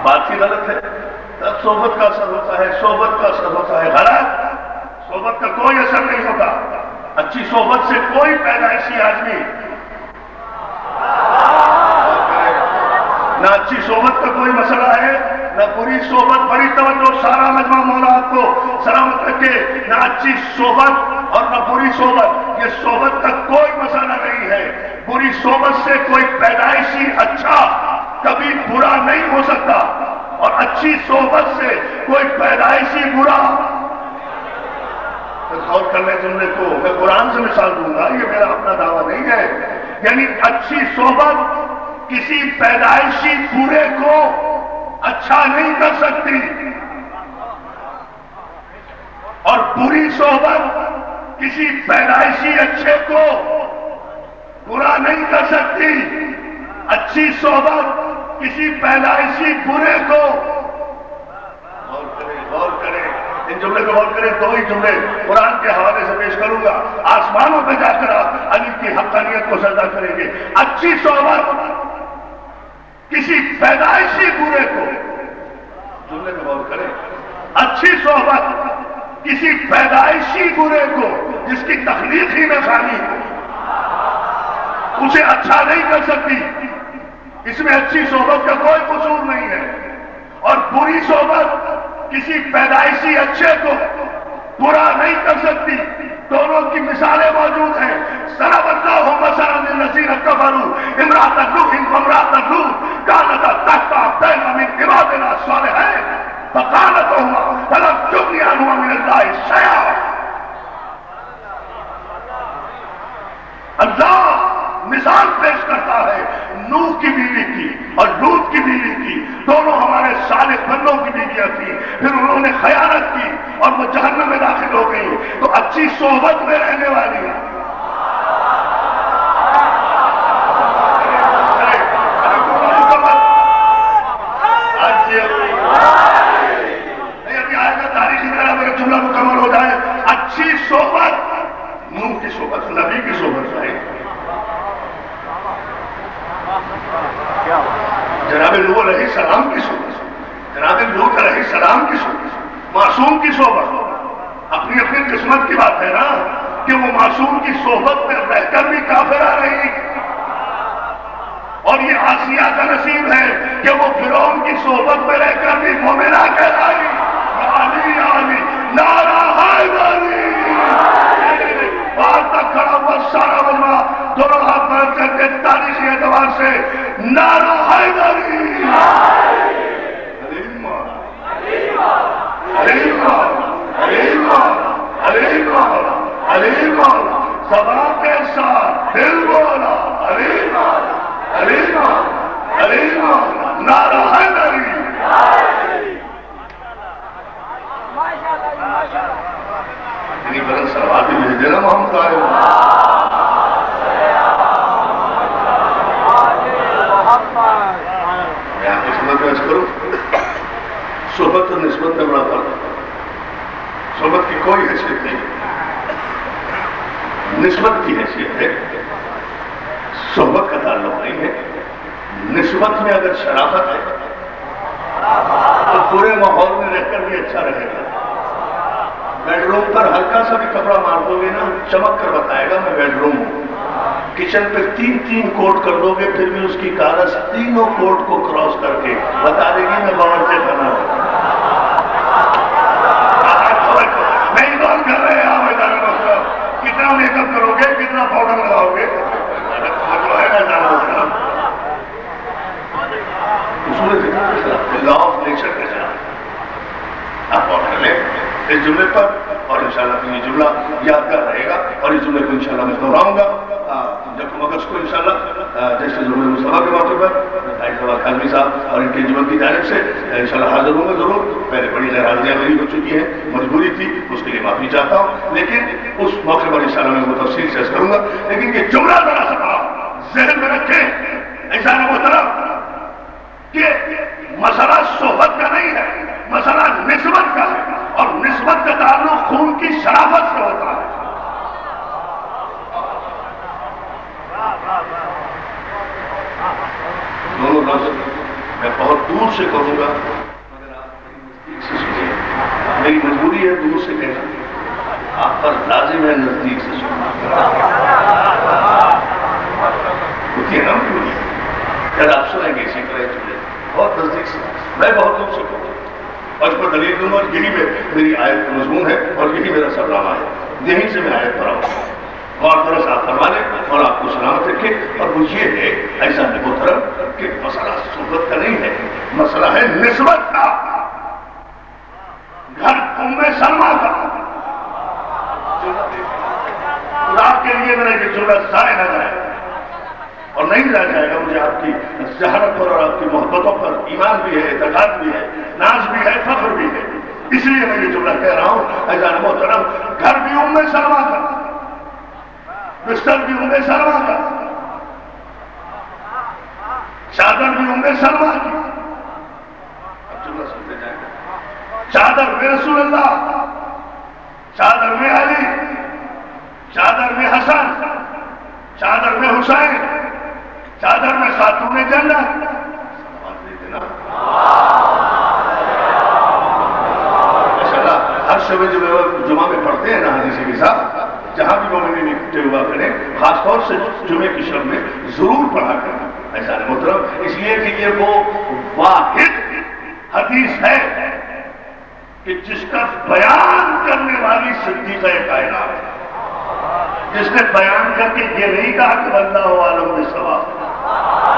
[SPEAKER 1] بات ہی غلط ہے. تب صحبت کا اثر ہوتا ہے، صحبت کا اثر ہوتا ہے. غلط. صحبت کا کوئی اثر نہیں ہوتا. اچھی صحبت سے کوئی پیدائشی آدمی، نہ اچھی صحبت کا کوئی مسئلہ ہے، نہ بری صحبت. بڑی توجہ، سارا مجمع مولا آپ کو سلامت رکھے. نہ اچھی صحبت اور نہ بری صحبت، یہ صحبت کا کوئی مسئلہ نہیں ہے. بری صحبت سے کوئی پیدائشی اچھا کبھی برا نہیں ہو سکتا، اور اچھی صحبت سے کوئی پیدائشی برا. غور کرنے جملے کو میں قرآن سے مثال دوں گا، یہ میرا اپنا دعویٰ نہیں ہے. یعنی اچھی صحبت کسی پیدائشی برے کو اچھا نہیں کر سکتی، اور بری صحبت کسی پیدائشی اچھے کو برا نہیں کر سکتی. اچھی صحبت کسی پیدائشی برے کو، غور کریں ان جملے پہ غور کریں، دو ہی جملے قرآن کے حوالے سے پیش کروں گا. آسمانوں پہ جا کر آپ علی کی حقانیت کو سجدہ کریں گے. اچھی صحبت کسی پیدائشی برے کو، جملے پہ غور کریں، اچھی صحبت کسی پیدائشی برے کو جس کی تخلیق ہی میں خامی ہو، اسے اچھا نہیں کر سکتی. اس میں اچھی صحبت کا کوئی قصور نہیں ہے. اور بری صحبت کسی پیدائشی اچھے کو برا نہیں کر سکتی. دونوں کی مثالیں موجود ہیں. ضرب اللہ مثلا للذین کفروا امرأۃ نوح وامرأۃ لوط كانتا تحت عبدین من عبادنا الصالحین فخانتهما فلم یغنیا عنہما من اللہ شیئا. اللہ مثال پیش کرتا ہے نوح کی بیوی کی اور لوط کی بیوی کی. دونوں ہمارے صالح بندوں کی بیویاں تھیں. پھر انہوں نے خیانت کی اور وہ جہنم میں داخل ہو گئی. تو اچھی صحبت میں رہنے والی ہے. ابھی آئے گا تاریخی طرح میرا جملہ مکمل ہو جائے. اچھی صحبت نوح کی صحبت نبی کی صحبت ہے. جناب نوح علیہ السلام کی صحبت، جناب لوط علیہ السلام کی صحبت، معصوم کی صحبت. اپنی اپنی قسمت کی بات ہے نا کہ وہ معصوم کی صحبت میں رہ کر بھی کافر آ رہی، اور یہ آسیہ کا نصیب ہے کہ وہ فرعون کی صحبت میں رہ کر بھی مومنہ کہلائی. علی علی نعرہ حیدری. بات تک کھڑا ہوا سارا مجمع دونوں ہاتھ بلند کر کے تاریخی اعتبار سے نعرہ حیدری. علیم علیم علیم علیم علیم زبان کے ساتھ دل بولا علیم علیم علیم نعرہ حیدری. اتنی بلند سلوات بھی بھیج دینا محمد آئے. میں آپ کی خدمت میں عرض کروں، صحبت اور نسبت میں بڑا فرق ہے. صحبت کی کوئی حیثیت نہیں، نسبت کی حیثیت ہے. صحبت کا تعلق نہیں ہے. نسبت میں اگر شرافت ہے تو پورے ماحول میں رہ کر بھی اچھا رہے گا. بیڈ روم پر ہلکا سا بھی کپڑا مار دو گے نا، چمک کر بتائے گا میں بیڈ روم ہوں. کچن پہ تین کوٹ کر دو گے پھر بھی اس کی کارس تینوں کوٹ کو کراس کر کے بتا دے گی میں باورچی خانہ ہوں. نہیں بات کر رہے ہیں آپ ادارے مطلب کتنا میک اپ کرو گے، کتنا پاؤڈر لگاؤ گے، لا آف نیچر کے خلاف آپ غور کر لیں اس جملے پر. اور انشاءاللہ پھر یہ جملہ یادگار رہے گا اور اس جملے کو انشاءاللہ میں دہراؤں گا جب اگست کو انشاءاللہ جیسے ضرور مصطفیٰ کے موقع پر بھائی صاحب خالمی صاحب اور ان کے جمع کی جانب سے انشاءاللہ حاضر ہوں گا ضرور. پہلے بڑی غیر حاضریاں میری ہو چکی ہیں، مجبوری تھی، اس کے لیے معافی چاہتا ہوں. لیکن اس موقع پر انشاءاللہ میں وہ تفصیل سے عرض کروں گا. لیکن یہ جملہ ذرا سا ذہن میں رکھیں ایسا نہ محترم کہ مسئلہ صحبت کا نہیں ہے، مسئلہ نسبت کا ہے. اور نسبت کا تعلق خون کی شرافت سے ہوتا ہے. دونوں لفظ میں بہت دور سے کہوں گا مگر آپ نزدیک سے سنیے. میری مجبوری ہے دور سے کہنا، آپ پر لازم ہے نزدیک سے سننا. ہوتی ہے نا مجبوری. اگر آپ سنیں گے اسی طرح چلے بہت نزدیک سے، میں بہت دور سے کہوں گا اور اس پر دلیل دوں گا. یہی میری آیت کا مضمون ہے اور یہی میرا سرنامہ ہے. یہیں سے میں آیت پر آؤں اور طرح سے آپ فرما لیں اور آپ کو سلامت رکھے. اور وہ یہ ہے ایسا محترم کہ مسئلہ صحبت کا نہیں ہے، مسئلہ ہے نسبت کا. گھر ام سلمہ کا خدا کے لیے میرا یہ جملہ ضائع نہ جائے اور نہیں رہ جائے گا. مجھے آپ کی ذہانت پر اور آپ کی محبتوں پر ایمان بھی ہے، اعتقاد بھی ہے، ناز بھی ہے، فخر بھی ہے. اس لیے میں یہ جملہ کہہ رہا ہوں ایزان محترم، گھر بھی ام سلمہ کا، بستر بھی ام سلمہ کا، چادر بھی ام سلمہ کی. اب جملہ سنتے جائیں گے. چادر رسول اللہ چادر میں علی، چادر میں حسن، چادر میں حسین، چادر میں خاتون جنت. ہر شب جمعہ میں پڑھتے ہیں نا حدیث کے ساتھ، جہاں بھی مومنین اکٹھے ہوا کریں خاص طور سے جمعے کی شب میں ضرور پڑھا کریں ایسا محترم، اس لیے کہ یہ وہ واحد حدیث ہے کہ جس کا بیان کرنے والی صدیقہ کائنات ہے، جس نے بیان کر کے یہ نہیں کہا کہ اللہ عالم بالصواب،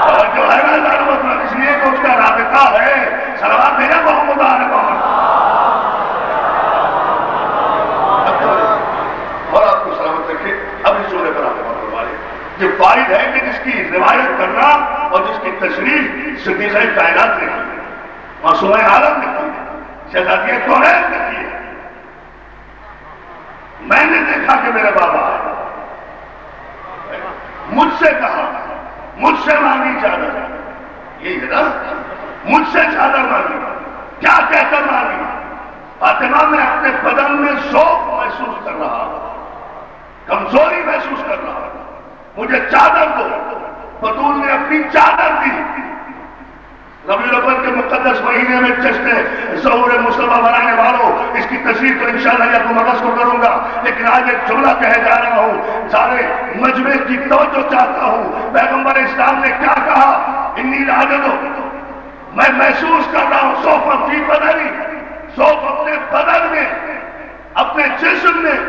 [SPEAKER 1] اور جو ہے نا مطلب اس لیے کہ اس کا رابطہ ہے صلوات بھیجا محمد آل محمد. اور آپ کو سلامت رکھے. اب اس جملے پر آپ والے یہ فائد ہے کہ جس کی روایت کرنا اور جس کی تشریح صدیقہ کائنات نے کی، معصومہ عالم نے کی، شہزادی کونین نے کی. میں نے دیکھا کہ میرے بابا مجھ سے کہا مجھ سے مانگی چادر، یہی ہے نا، مجھ سے چادر مانگی. کیا کہہ کر مانگی؟ فاطمہ میں اپنے بدن میں ذوق محسوس کر رہا، کمزوری محسوس کر رہا، مجھے چادر دو. بطول نے اپنی چادر دی. ربیع الاول کے مقدس مہینے میں جشن ظہور مصطفیٰ منانے والوں، اس کی تشریح تو انشاءاللہ یا تو مغز کو کروں گا، لیکن آج ایک جملہ کہے جا رہا ہوں، سارے مجمع کی توجہ چاہتا ہوں. پیغمبر اسلام نے کیا کہا؟ انی لاجدو، میں محسوس کر رہا ہوں ذوق فی بدنی، ذوق اپنے بدن میں، اپنے جسم میں،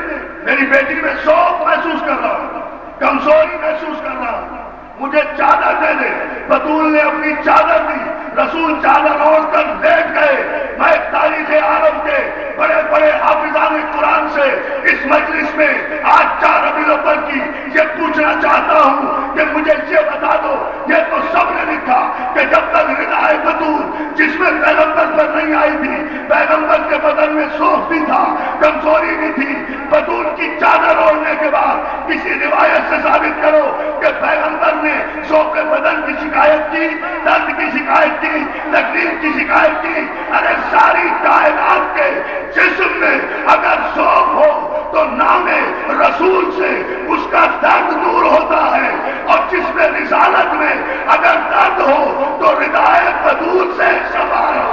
[SPEAKER 1] میری بیٹی میں ذوق محسوس کر رہا ہوں، کمزوری محسوس کر رہا ہوں، مجھے چادر دے دے. بطول نے اپنی چادر دی. رسول چادر اوڑھ کر لیٹ گئے. میں تاریخ عالم کے بڑے بڑے حافظان قرآن سے اس مجلس میں آج 4 ربیع الاول کی یہ پوچھنا چاہتا ہوں کہ مجھے یہ بتا دو، یہ تو سب نے لکھا کہ جب تک ردائے بطول جس میں پیغمبر پر نہیں آئی تھی، پیغمبر کے بدن میں ذوق بھی تھا، کمزوری بھی تھی. بطول کی چادر اوڑھنے کے بعد کسی روایت سے ثابت کرو کہ پیغمبر نے ذوق بدن کی شکایت کی، درد کی شکایت کی، تکلیف کی شکایت کی. ارے ساری کائنات کے جسم میں اگر ذوق ہو تو نام رسول سے اس کا درد دور ہوتا ہے، اور جس میں رسالت میں اگر درد ہو تو ردائے بطول سے شفا ہے.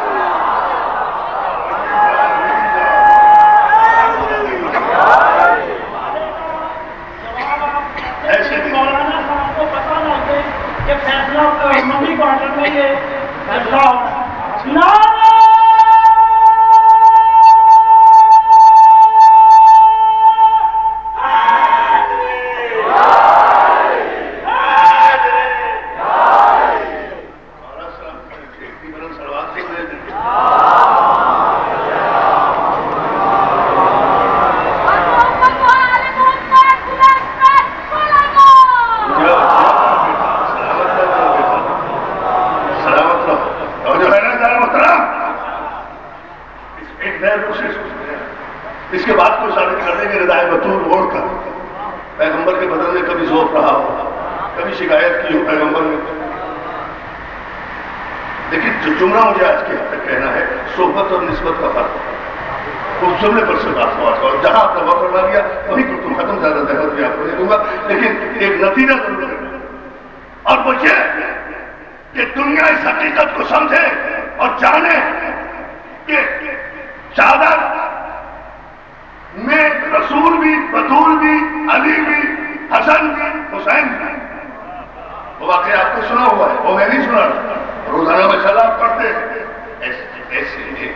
[SPEAKER 3] فیصلہ منڈی کوارٹر میں یہ فیصلہ ہونا.
[SPEAKER 1] اس کے بعد کوئی ثابت کر دیں کہ ردائے بطول اوڑھ کر پیغمبر کے بدن میں کبھی ذوق رہا ہو، کبھی شکایت کی ہو پیغمبر نے. لیکن جو جملہ مجھے آج کے حد تک کہنا ہے، صحبت اور نسبت کا فرق ہے. اس جملے پر سے بات ہوا اور جہاں آپ نے وقت کروا دیا وہیں کو تم ختم، زیادہ زحمت بھی آپ کو نہیں دوں گا، لیکن ایک نتیجہ ضرور ہے، اور وہ یہ کہ دنیا اس حقیقت کو سمجھے اور جانے کہ چادر میں رسول بھی، بطول بھی، علی بھی، حسن بھی، حسین بھی. وہ واقعہ آپ کو سنا ہوا ہے، وہ میں نہیں سنا. روزانہ میں سلام پڑھتے ایسے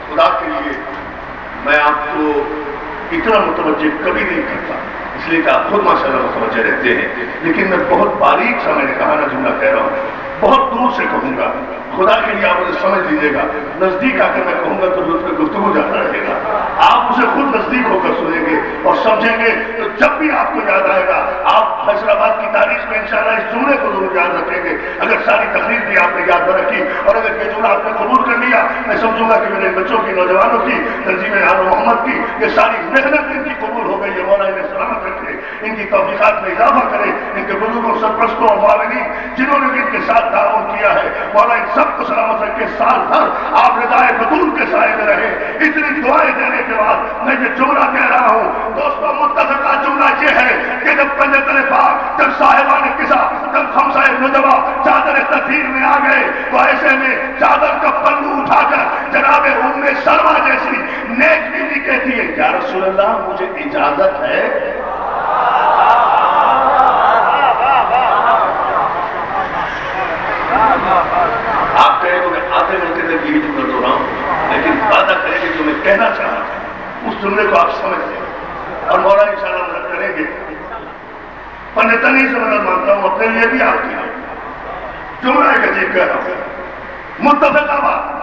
[SPEAKER 1] خدا کے لیے میں آپ کو اتنا متوجہ کبھی نہیں کرتا، اس لیے کہ آپ خود ماشاءاللہ متوجہ رہتے ہیں. لیکن میں بہت باریک سا میں نے کہا نا جملہ کہہ رہا ہوں، بہت دور سے کہوں گا، خدا کے لیے آپ اسے سمجھ لیجیے گا. نزدیک آ کر میں کہوں گا تو لطف گفتگو جاتا رہے گا، آپ اسے خود نزدیک ہو کر سنیں گے اور سمجھیں گے. تو جب بھی آپ کو یاد آئے گا آپ فیصل آباد کی تاریخ میں انشاءاللہ اس جملے کو ضرور یاد رکھیں گے. اگر ساری تقریر بھی آپ نے یاد نہ رکھی اور اگر یہ جملہ آپ نے قبول کر لیا، میں سمجھوں گا کہ میرے بچوں کی، نوجوانوں کی، تنظیم آل محمد کی یہ ساری محنت ان کی قبول ہو گئی ہے. مولا انہیں سلامت رکھے، ان کی توفیقات میں اضافہ کرے. ان کے بزرگوں، سرپرستوں اور معاونین جنہوں نے ان کے ساتھ تعاون کیا ہے، مولا ان سب کو سلامت رکھے. سال بھر آپ ردائے بطول کے سائے میں رہے.
[SPEAKER 4] اتنی دعائیں دینے کے بعد میں یہ جملہ کہہ رہا ہوں دوستوں، متفقہ جملہ یہ ہے کہ جب پنجتن پاک، جب صاحبان قصہ، جب خمسہ نجبہ چادر تطہیر میں آ گئے تو ایسے میں چادر کا پلو اٹھا کر جناب ام سلمہ جیسی نیک بیوی کہتی ہے یا رسول اللہ مجھے اجازت ہے؟ آپ کہے تو میں آتے ملتے تک یہی جملہ دو رہا ہوں، لیکن وعدہ کریں کہ جو میں کہنا چاہتا ہوں اس جملے کو آپ سمجھ لیں اور مولا انشاءاللہ مدد کریں گے۔ پنجتنی سے مدد مانگتا ہوں، اپنے لیے بھی آپ کی جملہ ایک عجیب کہہ رہا ہوں، متفقہ بات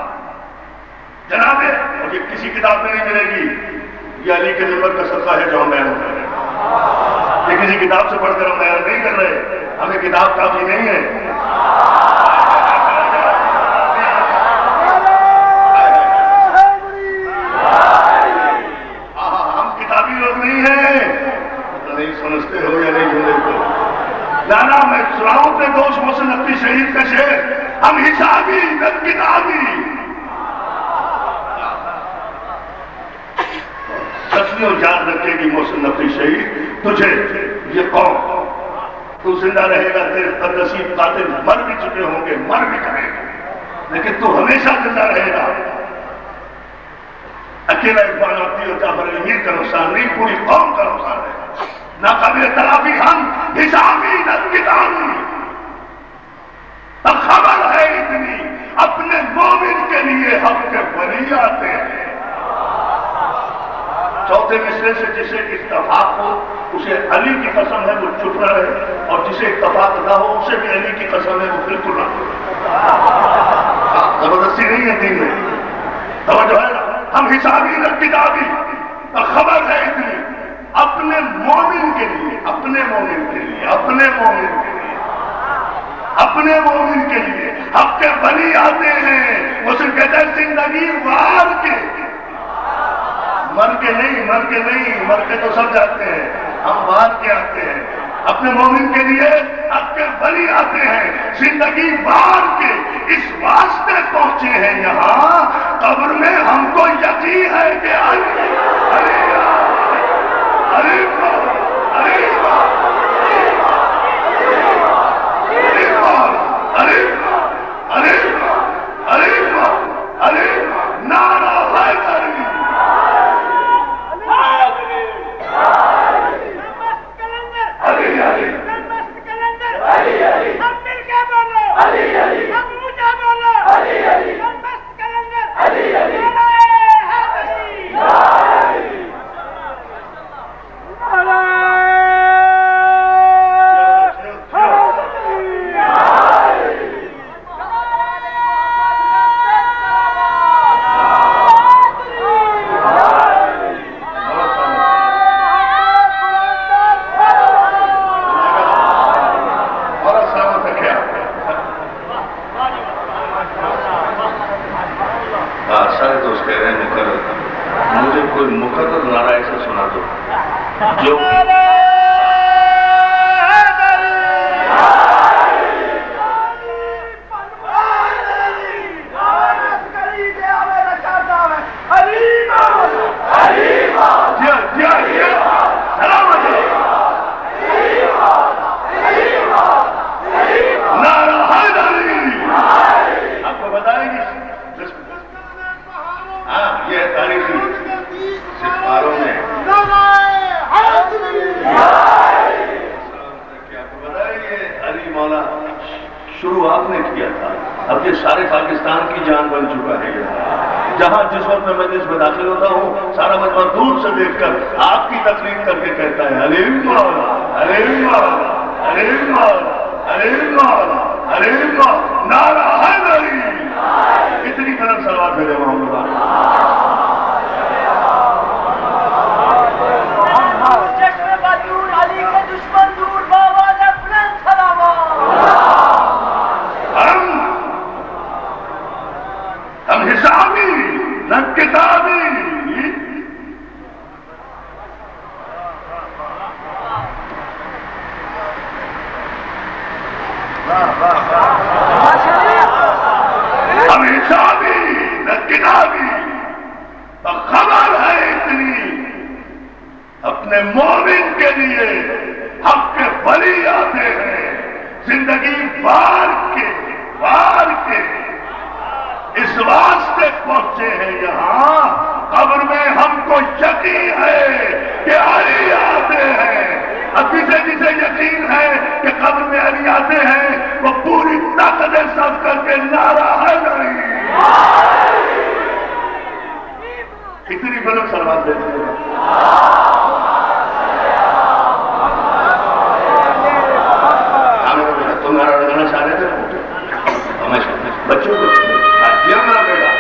[SPEAKER 4] جناب مجھے کسی کتاب میں نہیں ملے گی، یہ علی کے نمبر کا صدقہ ہے جو ہم بیان کر رہے ہیں، یہ کسی کتاب سے پڑھ کر ہم بیان نہیں کر رہے، ہمیں کتاب کافی نہیں ہے۔ نہیں سمجھتے ہو یا نہیں سمجھتے ہو؟ لانا میں سناؤں پہ دوست محسن نقوی شہید کا شعر، ہم حسابی نہ کتابی، تسلیوں یاد رکھے گی محسن نقوی شہید، تجھے یہ قوم تو زندہ رہے گا، تیرے بدنصیب قاتل مر بھی چکے ہوں گے، مر بھی کریں گے، لیکن تو ہمیشہ زندہ رہے گا۔ اکیلا اقبال عبدی اور جعفر علی میر کا نقصان نہیں، پوری قوم کا نقصان ہے، ناقابل تلافی ہم حسابی نہ کتابی۔ خبر ہے اتنی اپنے مومن کے لیے حق کے ولی آتے ہیں۔ چوتھے مصرے سے جسے اتفاق ہو اسے علی کی قسم ہے وہ چپ نہ رہے، اور جسے اتفاق نہ ہو اسے بھی علی کی قسم ہے وہ بالکل نہ ہو۔ زبردستی نہیں ہے دین میں، توجہ ہے نا؟ ہم حسابی نہ کتابی، خبر ہے اتنی اپنے مومن کے لیے، اپنے مومن کے لیے، اپنے مومن کے لیے، اپنے مومن کے لیے حق کے ولی آتے ہیں۔ وہ صرف کہتے ہیں زندگی وار کے، مر کے نہیں، مر کے نہیں، مر کے تو سب جاتے ہیں، ہم وار کے آتے ہیں۔ اپنے مومن کے لیے حق کے ولی آتے ہیں، زندگی وار کے اس واسطے پہنچے ہیں یہاں، قبر میں ہم کو یقین ہے کہ شروع آپ نے کیا تھا، اب یہ سارے پاکستان کی جان بن چکا ہے۔ جہاں جس وقت میں مجلس میں داخل ہوتا ہوں سارا مجمع دور سے دیکھ کر آپ کی تقریر کر کے کہتا ہے علیم مولا، علیم مولا، علیم مولا، علیم مولا، علیم مولا، نعرہ حیدری۔ اتنی بلند صلوات بھیجے محمد۔ ہم حسابی نہ کتابی، ہم حسابی نہ کتابی، اپنے مومن کے لیے حق کے ولی آتے ہیں، زندگی بار کے اس واسطے پہنچے ہیں یہاں، قبر میں ہم کو یقین ہے کہ علی آتے ہیں۔ اب جسے یقین ہے کہ قبر میں علی آتے ہیں وہ پوری طاقت سب کر کے نعرہ حیدری، اتنی بلند سلوات دے دیں۔ تم نعرہ لگانا چاہ رہے تھے بچوں کو جی ہاں میرا بیٹا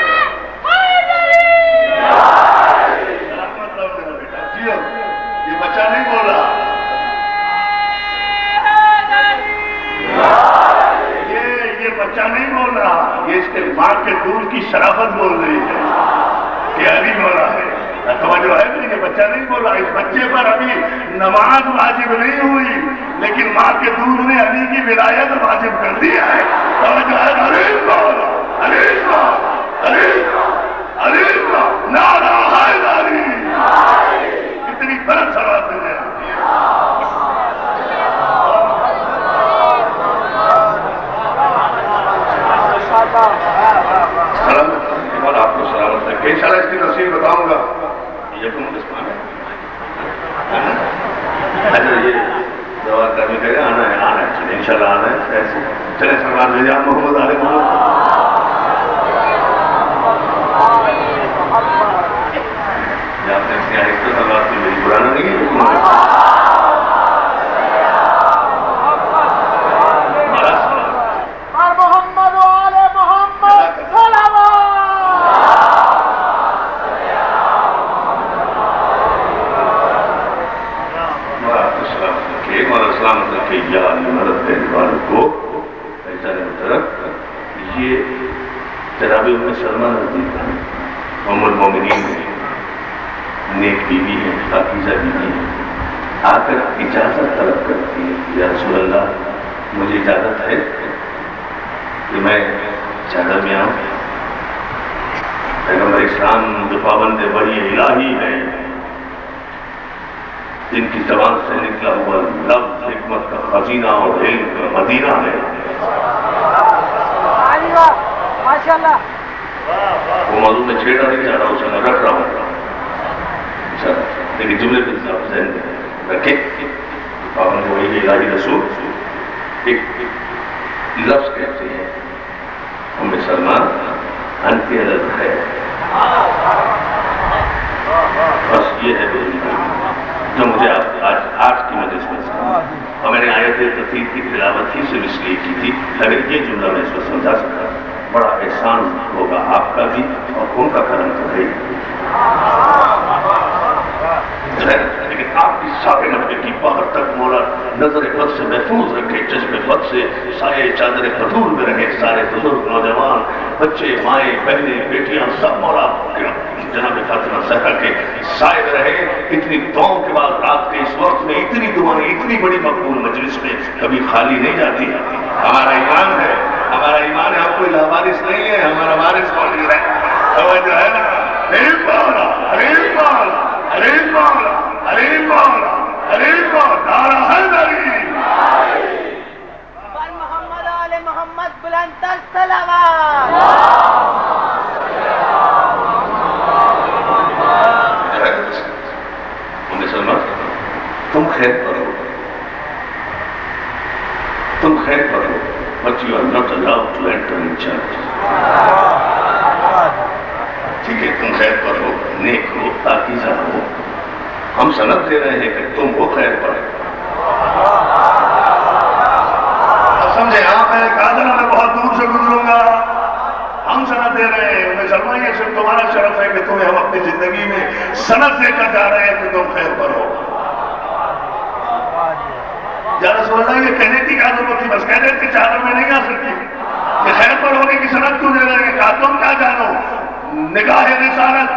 [SPEAKER 4] جی ہاں، یہ بچہ نہیں بول رہا، یہ بچہ نہیں بول رہا، یہ اس کے ماں کے دودھ کی شرافت بول رہی ہے کہ علی بول رہا ہے۔ توجہ ہے کہ یہ بچہ نہیں بول رہا، اس بچے پر ابھی نماز واجب نہیں ہوئی لیکن ماں کے دودھ نے علی کی ولایت واجب کر دی ہے۔ توجہ ہے، علی بول رہا، علی بول، علی علی نعرہ حیدری، اتنی بلند سلوات دے دیں۔ آپ کو سلامت ہے کہ انشاءاللہ اس کی تفصیل بتاؤں گا۔ یہ کون قسم ہے؟ اچھا یہ دعا کرنے کے لیے آنا ہے چلے انشاءاللہ آنا ہے ایسے چلے سرکار بھیجا محمد علی محمد یہ آپ نے اس نے آہستہ سلوات کی میری پرانا نہیں ہے جنابی ام سلمہ نزدیک ام المومنین نیک بیوی ہے، پاکیزہ بیوی ہے، آ کر اجازت طلب کرتی ہے، یا رسول اللہ مجھے اجازت ہے کہ میں چادر میں آؤں؟ پیغمبر اسلام جو پابند وحی الہی ہے، جن کی زبان سے نکلا ہوا لفظ حکمت کا خزینہ اور علم کا مدینہ ہے، وہ موضوع میں چھیڑا نہیں جا رہا، اسے میں رکھ رہا ہوں لیکن جملے پہ ذہن میں رکھیں۔ پابند وحی الہی رسول ایک لفظ کہتے ہیں ام سلمہ انت علی الخیر، بس یہ ہے جو مجھے آج کی مجلس میں سمجھا، اور میں نے آیت تطہیر کی تلاوت ہی سے اس لیے کی تھی اگر یہ جملہ میں اس کو سمجھا سکتا بڑا احسان ہوگا آپ کا بھی اور ان کا کرم تو ہے، لیکن آپ کی سارے نبے کی باہر تک مولا نظر بد سے محفوظ رکھے، چشم بد سے سائے چادر قدور میں رہے، سارے بزرگ نوجوان بچے مائیں بہنیں بیٹیاں سب مولا جناب فاطمہ زہرا کے سائے میں رہے۔ اتنی دعاؤں کے بعد رات کے اس وقت میں اتنی دعائیں اتنی بڑی مقبول مجلس میں کبھی خالی نہیں جاتی۔ ہمارا ایمان ہے، ہمارا ایمان ہے، ہم کوئی لاوارث نہیں ہے، ہمارا وارث موجود ہے۔ توجہ ہے نا؟ علی مولا، علی مولا، علی مولا، علی مولا، علی مولا، نعرہ حیدری،
[SPEAKER 2] پر محمد آل محمد بلند الصلوات۔
[SPEAKER 1] ام سلمہ تم خیر پر ہو، تم خیر پر ہو، but you are not allowed to enter in church۔ ٹھیک ہے، تم خیر پر ہو، نیک ہو، پاکیزہ ہو، ہم سند دے رہے ہیں کہ تم ہو خیر پر۔ اب سمجھے، ہاں میں کہا تھا میں بہت دور سے گزروں گا، ہم سند دے رہے ہیں۔ ام سلمہ یہ صرف تمہارا شرف ہے کہ تمہیں ہم اپنی زندگی میں سند دے کر جا رہے ہیں کہ تم خیر پر ہو۔ یا رسول اللہ یہ کہنے کی کیا ضرورت تھی؟ بس کہہ دیتے چادر میں نہیں آ سکتی، یہ خیر پر ہونے کی سند کیوں دے رہے ہیں؟ کہا تم کیا جانو، نگاہ رسالت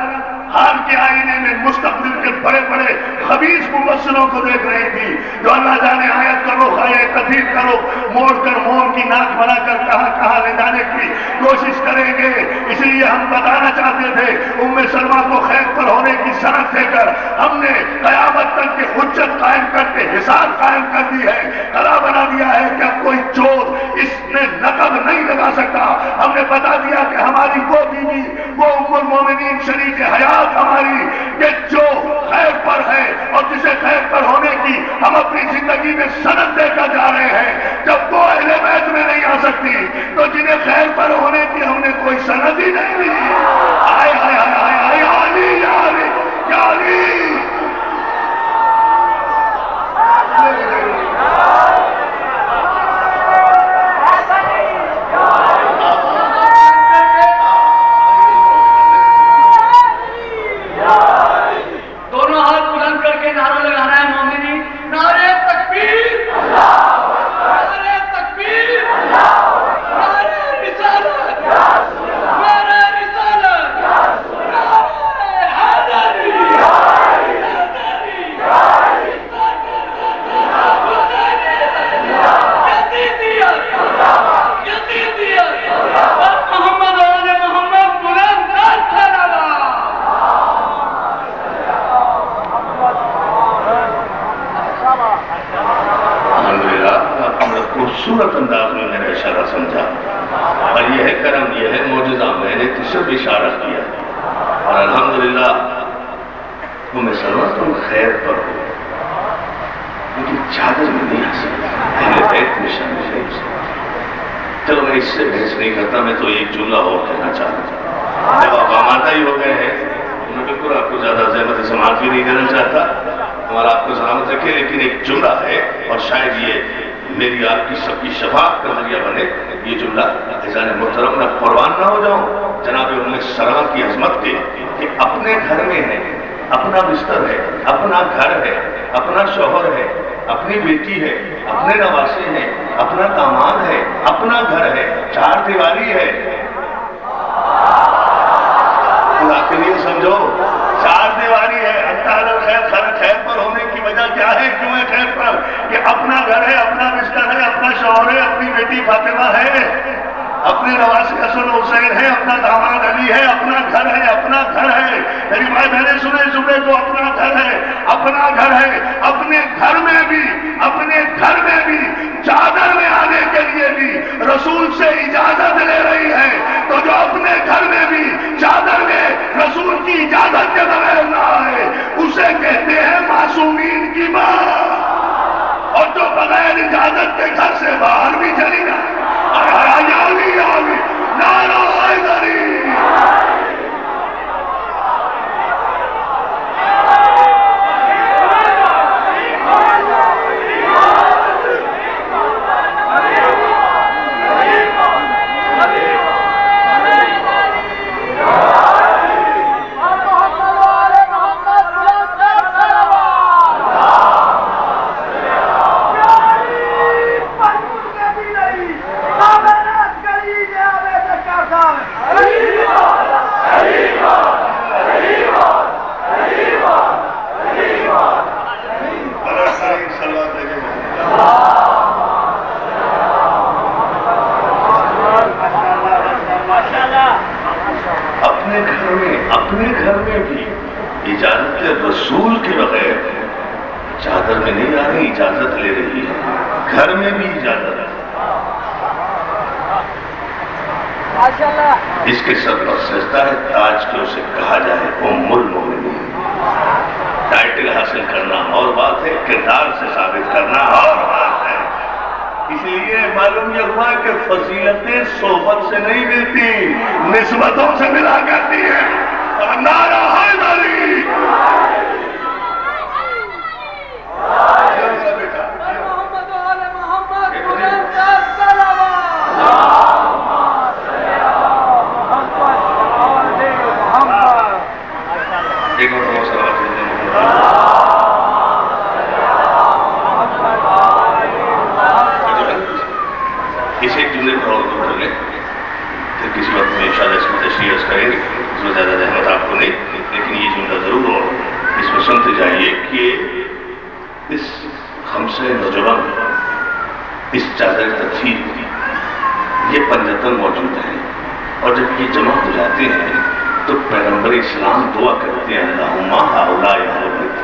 [SPEAKER 1] حال کے آئینے میں مستقبل کے بڑے بڑے خبیث مبصروں کو دیکھ رہی تھی جو اللہ جانے آیت کا رخ آئے تطہیر کا رخ موڑ کر موم کی ناک بنا کر کہاں کہاں لے جانے کی کوشش کریں گے۔ اس لیے ہم بتانا چاہتے تھے ام سلمہ کو خیر پر
[SPEAKER 4] پر ہونے کی سند دے کر ہم نے قیامت تک کی حجت قائم کر کے حساب قائم کر دی ہے، کلا بنا دیا ہے کہ اب کوئی چور اس میں نقب نہیں لگا سکتا۔ ہم نے بتا دیا کہ ہماری وہ بیوی، وہ ام المومنین شریک حیات ہماری، کہ جو خیر پر ہے اور جسے خیر پر ہونے کی ہم اپنی زندگی میں سند دے کر جا رہے ہیں، جب وہ اہل بیت میں نہیں آ سکتی تو جنہیں خیر پر ہونے کی ہم نے کوئی سند ہی نہیں ملی۔ آئے آئے آئے آئے آئے علی یا علی یا علی۔
[SPEAKER 3] دونوں ہاتھ بلند کر کے نعرہ لگانا ہے مومنین، نعرہ تکبیر، نعرہ تکبیر، نعرہ رسالت، نعرہ رسالت، نعرہ حیدری، یزیدیت، محمد و آل محمد بلند
[SPEAKER 1] الحمدللہ آپ نے خوبصورت انداز میں میرا اشارہ سمجھا، اور یہ ہے کرم، یہ ہے معجزہ، میں نے صرف اشارہ کیا اور الحمدللہ وہ میں سمجھتا ہوں خیر پر ہو، لیکن چادر میں نہیں آ سکتا، اہل بیت میں شامل ہے۔ چلو میں اس سے بحث نہیں کرتا، میں تو ایک جملہ اور کہنا چاہتا ہوں۔ جب آپ آمادہ ہی ہو گئے ہیں، میں بالکل آپ کو زیادہ زحمت سے معافی نہیں دینا چاہتا، ہمارا آپ کو سلامت رکھے، لیکن ایک جملہ ہے اور شاید یہ میری آپ کی سب کی شفاعت کا ذریعہ بنے یہ جملہ۔ عزیزان محترم، میں قربان نہ ہو جاؤں جناب ام سلمہ کی عظمت کے کہ اپنے گھر میں ہے، اپنا بستر ہے، اپنا گھر ہے، اپنا شوہر ہے، اپنی بیٹی ہے، اپنے نواسے ہیں، اپنا داماد ہے، اپنا گھر ہے، چار دیواری ہے۔ خدا کے لیے سمجھو، چار دیواری ہے۔ خیر پر ہونے کی وجہ کیا ہے؟ کیوں ہے خیر پر؟ کہ اپنا گھر ہے، اپنا بستر ہے، اپنا شوہر ہے، اپنی بیٹی فاطمہ ہے، اپنے نواسے حسن حسین ہے، اپنا داماد علی ہے، اپنا گھر ہے، اپنا گھر ہے۔ میری بھائی بہنیں سنیں، صبح کو اپنا گھر ہے، اپنا گھر ہے۔ اپنے گھر میں بھی چادر میں آنے کے لیے بھی رسول سے اجازت لے رہی ہے، تو جو اپنے گھر میں بھی چادر میں رسول کی اجازت کے بغیر نہ آئے اسے کہتے ہیں معصومین کی ماں، اور جو بغیر اجازت کے گھر سے باہر بھی چلی جائے، نعرہ حیدری۔ اپنے گھر میں بھی اجازت رسول کے بغیر چادر میں نہیں آ رہی، اجازت لے رہی ہے، گھر میں بھی اجازت ہے۔ اس کے سر پر سجدہ ہے، تاج کے اسے کہا جائے ام المومنین۔ ٹائٹل حاصل کرنا اور بات ہے، کردار سے ثابت کرنا اور بات ہے۔ اس لیے معلوم یہ ہوا کہ فضیلتیں صحبت سے نہیں ملتی، نسبتوں سے ملا کرتی ہیں۔ نعرہ حیدری۔
[SPEAKER 2] محمد و آل محمد بلند صلوات۔
[SPEAKER 1] ایک اور سوال اس ایک جملے پر اور کر لیں، پھر کسی وقت میں انشاءاللہ اس کی تشریح کریں گے، اس میں زیادہ زحمت آپ کو نہیں، لیکن یہ جملہ ضرور ہو، اس میں سنتے جائیے کہ اس خمسہ نوجوان اس چادر تطہیر کی یہ 75 موجود ہیں، اور جب یہ جمع ہو جاتے ہیں تو پیغمبر اسلام دعا کرتے ہیں اللہم ہؤلاء اہل بیت،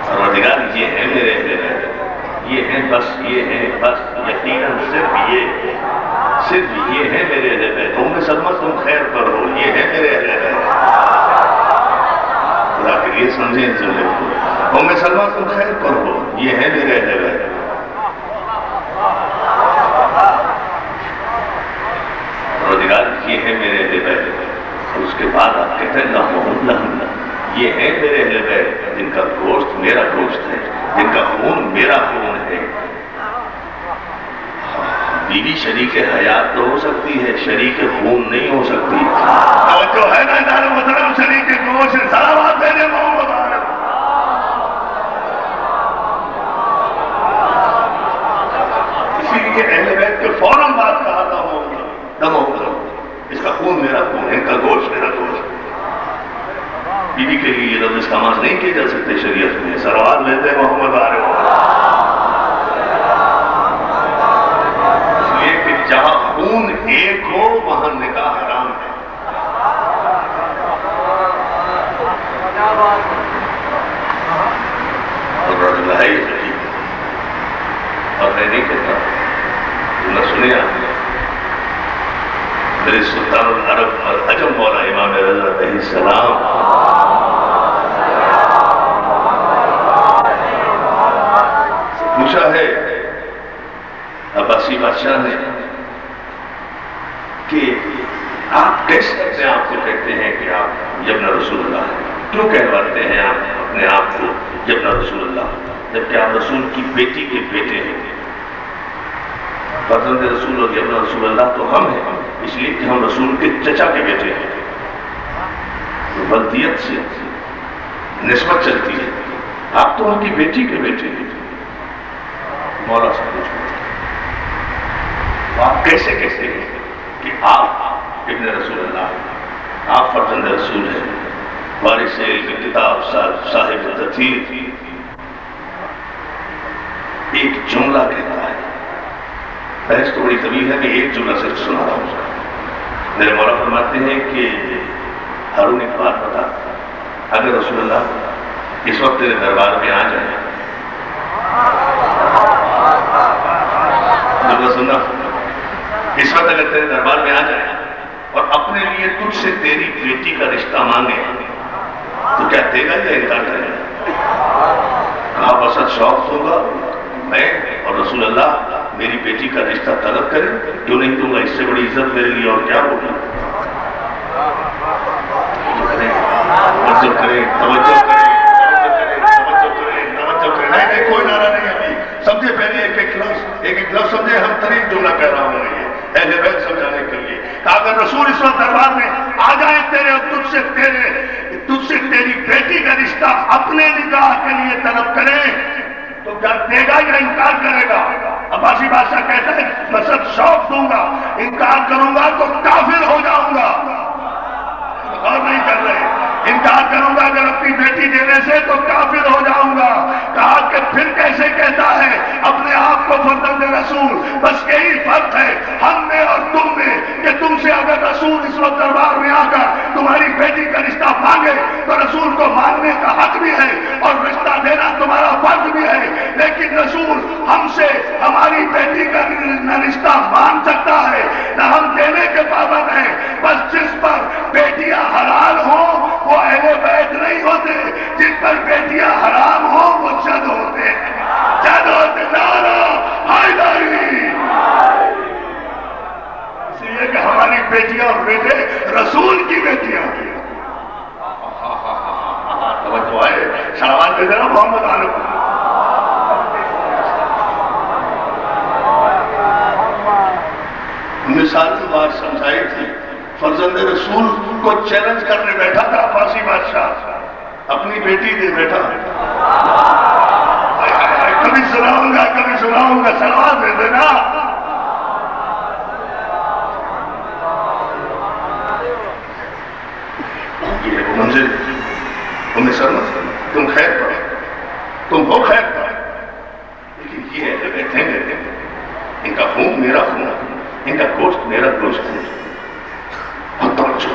[SPEAKER 1] پروردگار یہ ہیں میرے اہل بیت، یہ ہیں بس، یہ ہیں بس، یقیناً صرف یہ ہیں میرے اہل بیت، ام سلمہ تم خیر پر ہو، یہ ہیں میرے اہل بیت۔ خدا کے لیے سمجھیں اس جملے کو، ام سلمہ تم خیر پر ہو، یہ ہیں میرے اہل بیت۔ پروردگار یہ ہیں میرے اہل بیت، اور اس کے بعد آپ کہتے ہیں لہم یہ ہیں میرے اہل بیت جن کا گوشت میرا گوشت ہے، جن کا خون میرا خون ہے۔ بیوی شریک حیات تو ہو سکتی ہے، شریک خون نہیں ہو سکتی۔
[SPEAKER 4] توجہ ہے نا ادارے محترم، شریک گوشت سلامات بھیجے محمد آنے۔ اسی لیے اہل بیت کے فوراً بات کہا تھا دم ہوگا، اس کا خون میرا خون ہے، ان کا گوشت میرا گوشت۔ بیوی کے لیے یہ لفظ استعمال نہیں کیے جا سکتے شریعت میں، سلوات لیتے محمد آ رہے ہو، اس لیے کہ جہاں خون ایک ہو وہاں نکاح حرام ہے۔ اور رجل ہے یہ حقیقت، اور میں نہیں کہتا، نہ سنے آپ نے میرے سلطان العرب العجم مولا امام رضا علیہ السلام پوچھا ہے عباسی بادشاہ نے کہ آپ کیسے اپنے آپ کو کہتے ہیں کہ آپ یبن رسول اللہ ہیں؟ کیوں کہلواتے ہیں آپ اپنے آپ کو یبن رسول اللہ جبکہ آپ رسول کی بیٹی کے بیٹے ہیں؟ فرزند رسول اور یبن رسول اللہ تو ہم ہیں، اس لیے کہ ہم رسول کے چچا کے بیٹے ہیں، تو بلدیت سے نسبت چلتی ہے، آپ تو ان کی بیٹی کے بیٹے ہیں۔ مولا سے پوچھو آپ کیسے کہتے ہیں کہ آپ ابن رسول اللہ ہیں، آپ فرزند رسول ہیں، وارث علم کتاب صاحب تطہیر؟ ایک جملہ کہتا ہے، بحث تو بڑی طویل ہے، میں ایک جملہ صرف سنا رہا ہوں اس کا۔ میرے مولا فرماتے ہیں کہ ہارون ایک بات بتا، اگر رسول اللہ اس وقت تیرے دربار میں آ جائیں، جملہ سننا، اس وقت اگر تیرے دربار میں آ جائیں اور اپنے لیے تجھ سے تیری بیٹی کا رشتہ مانگے تو کیا دے گا یا انکار کرے گا؟ کہا بسط شوق ہوگا میں اور رسول اللہ میری بیٹی کا رشتہ طلب کرے، کیوں نہیں دوں گا، اس سے بڑی عزت میرے لیے اور کیا ہوگی؟ توجہ کریں، توجہ کریں، نہیں کوئی نعرہ نہیں ابھی سمجھے، پہلے ایک ایک لفظ سمجھے، ہم ترین جملہ کہہ رہا ہوں یہ اہل بیت سمجھانے کے لیے کہ اگر رسول اس وقت دربار میں آ جائے تیرے اور تجھ سے تیری بیٹی کا رشتہ اپنے نکاح کے لیے طلب کرے تو کیا دے گا یا انکار کرے گا؟ عباسی بادشاہ کہتا ہے بسط شوق دوں گا، انکار کروں گا تو کافر ہو جاؤں گا۔ اور نہیں کر رہے، انکار کروں گا اگر اپنی بیٹی دینے سے تو کافر ہو جاؤں گا۔ کہا کہ پھر کیسے کہتا ہے اپنے آپ کو فرزند رسول؟ بس یہی فرق ہے ہم میں اور تم میں کہ تم سے اگر رسول اس وقت دربار میں آ کر تمہاری بیٹی کا رشتہ مانگے تو رسول کو مانگنے کا حق بھی ہے اور رشتہ دینا تمہارا فرض بھی ہے، لیکن رسول ہم سے ہماری بیٹی کا نہ رشتہ مانگ سکتا ہے نہ ہم دینے کے پابند ہیں۔ بس جس پر بیٹیاں حلال ہوں وہ اہل بیت نہیں ہوتے، جن پر بیٹیاں حرام ہوں وہ جد ہوتے ہیں، جد ہوتے۔ نعرہ حیدری! اس لیے کہ ہماری بیٹیاں اور بیٹے رسول کی بیٹیاں ہیں۔ توجہ ہے، سلوات دے دینا محمد آنے کو۔ مثال کی بات سمجھائی تھی، فرزند رسول کو چیلنج کرنے بیٹھا تھا عباسی بادشاہ، اپنی بیٹی دے بیٹھا، کبھی سناؤں گا سلوات دے دینا۔ یہ ہے وہ منزل، ام سلمہ تم خیر پر، تم ہو خیر پر، لیکن یہ ہے بیٹھے ان کا خون میرا خون، ان کا گوشت میرا گوشت ہے۔ اور توجہ،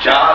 [SPEAKER 4] 4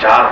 [SPEAKER 4] 4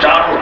[SPEAKER 4] 4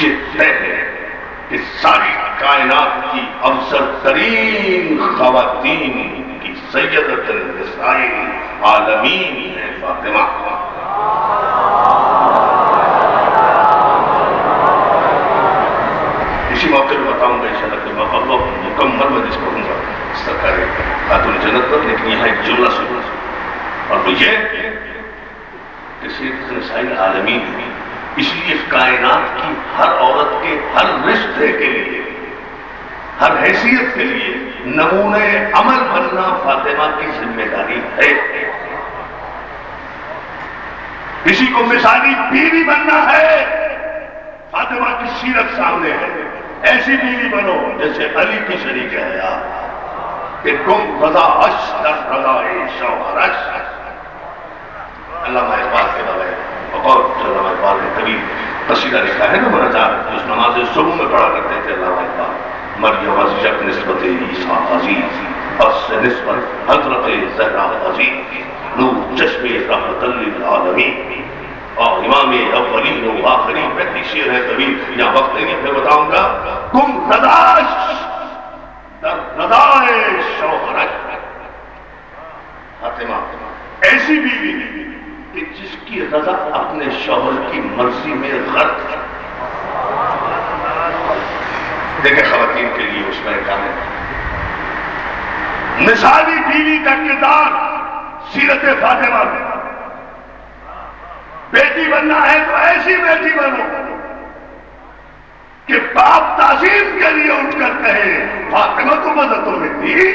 [SPEAKER 1] یہ طے ہے کہ ساری کائنات کی افضل ترین خواتین کی سیدۃ النساء عالمین ہے فاطمہ. اسی موقع پہ بتاؤں گا انشاءاللہ کہ مکمل میں جس کروں گا سرکار خاتون جنت پر، لیکن یہاں ایک جملہ سنو اور وہ یہ کہ سیدۃ النساء عالمین ہے. اس لیے کائنات کی ہر عورت کے ہر رشتے کے لیے، ہر حیثیت کے لیے نمونۂ عمل بننا فاطمہ کی ذمہ داری ہے. کسی کو مثالی بیوی بننا ہے، فاطمہ کی سیرت سامنے ہے. ایسی بیوی بنو جیسے علی کی شریک ہے کہ تم رضا اش در رضا شوہرش. علامہ اقبال کے بغیر اور علامہ اقبال نے طویل قصیدہ لکھا ہے نا مناجات، اس نماز صبح میں پڑھا کرتے تھے علامہ اقبال. مریم عزیزت نسبت عیسیٰ عزیز، اس نسبت حضرت زہرا عزیز، نور چشم رحمت للعالمین. اور امام اولین و آخرین پہلی شعر ہے طویل، یہاں وقت نہیں ہے پھر بتاؤں گا. تم رضاش در رضائے شوہرش. فاطمہ ایسی بیوی کہ جس کی رضا اپنے شوہر کی مرضی میں غرق ہے. دیکھیں خواتین کے لیے اس میں کام ہے. مثالی بیوی کا کردار سیرت فاطمہ میں. بیٹی بننا ہے تو ایسی بیٹی بنو کہ باپ تعظیم کے لیے اٹھ کر کہے فاطمہ کو مدد تو ملتی،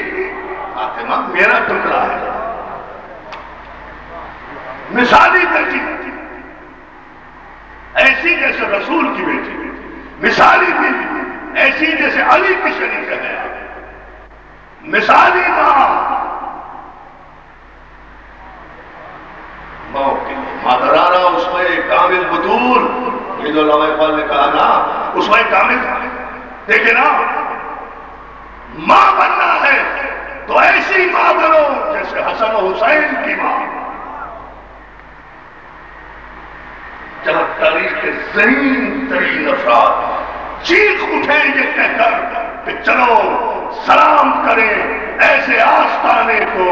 [SPEAKER 1] فاطمہ میرا ٹکڑا ہے. مثالی بیٹی ایسی جیسے رسول کی بیٹی، مثالی بیٹی ایسی جیسے علی کی شریک ہے. مثالی ماں کے لیے مادرانہ اس میں کامل بطول، یہ جو علامہ اقبال نے کہا نا اس میں کامل. دیکھیں نا، ماں بننا ہے تو ایسی ماں بنو جیسے حسن و حسین کی ماں. جہاں تاریخ کے ذہین ترین افراد چیخ اٹھیں یہ کہہ کر کہ چلو سلام کریں ایسے آستانے کو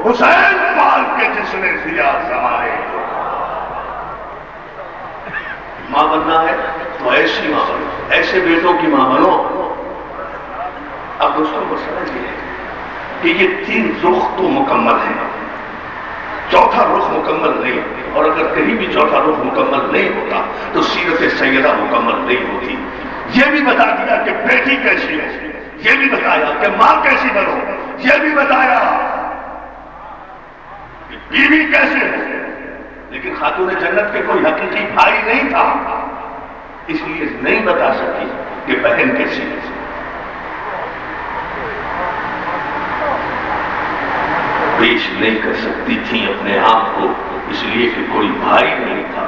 [SPEAKER 1] حسین پال کے جس نے دیا زمانے کو. ماں بننا ہے تو ایسی ماں بنو، ایسے بیٹوں کی ماں بنو. اب دوستوں مسئلہ یہ ہے کہ یہ تین رخ تو مکمل ہیں، چوتھا رخ مکمل نہیں. اور اگر کہیں بھی چوتھا رخ مکمل نہیں ہوتا تو سیرت سیدہ مکمل نہیں ہوتی. یہ بھی بتا دیا کہ بیٹی کیسی ہے، یہ بھی بتایا کہ ماں کیسی بنو، یہ بھی بتایا کہ بیوی کیسے ہو. لیکن خاتون جنت کے کوئی حقیقی بھائی نہیں تھا، اس لیے نہیں بتا سکی کہ بہن کیسی ہے. پیش نہیں کر سکتی تھی اپنے آپ کو اس لیے کہ کوئی بھائی نہیں تھا.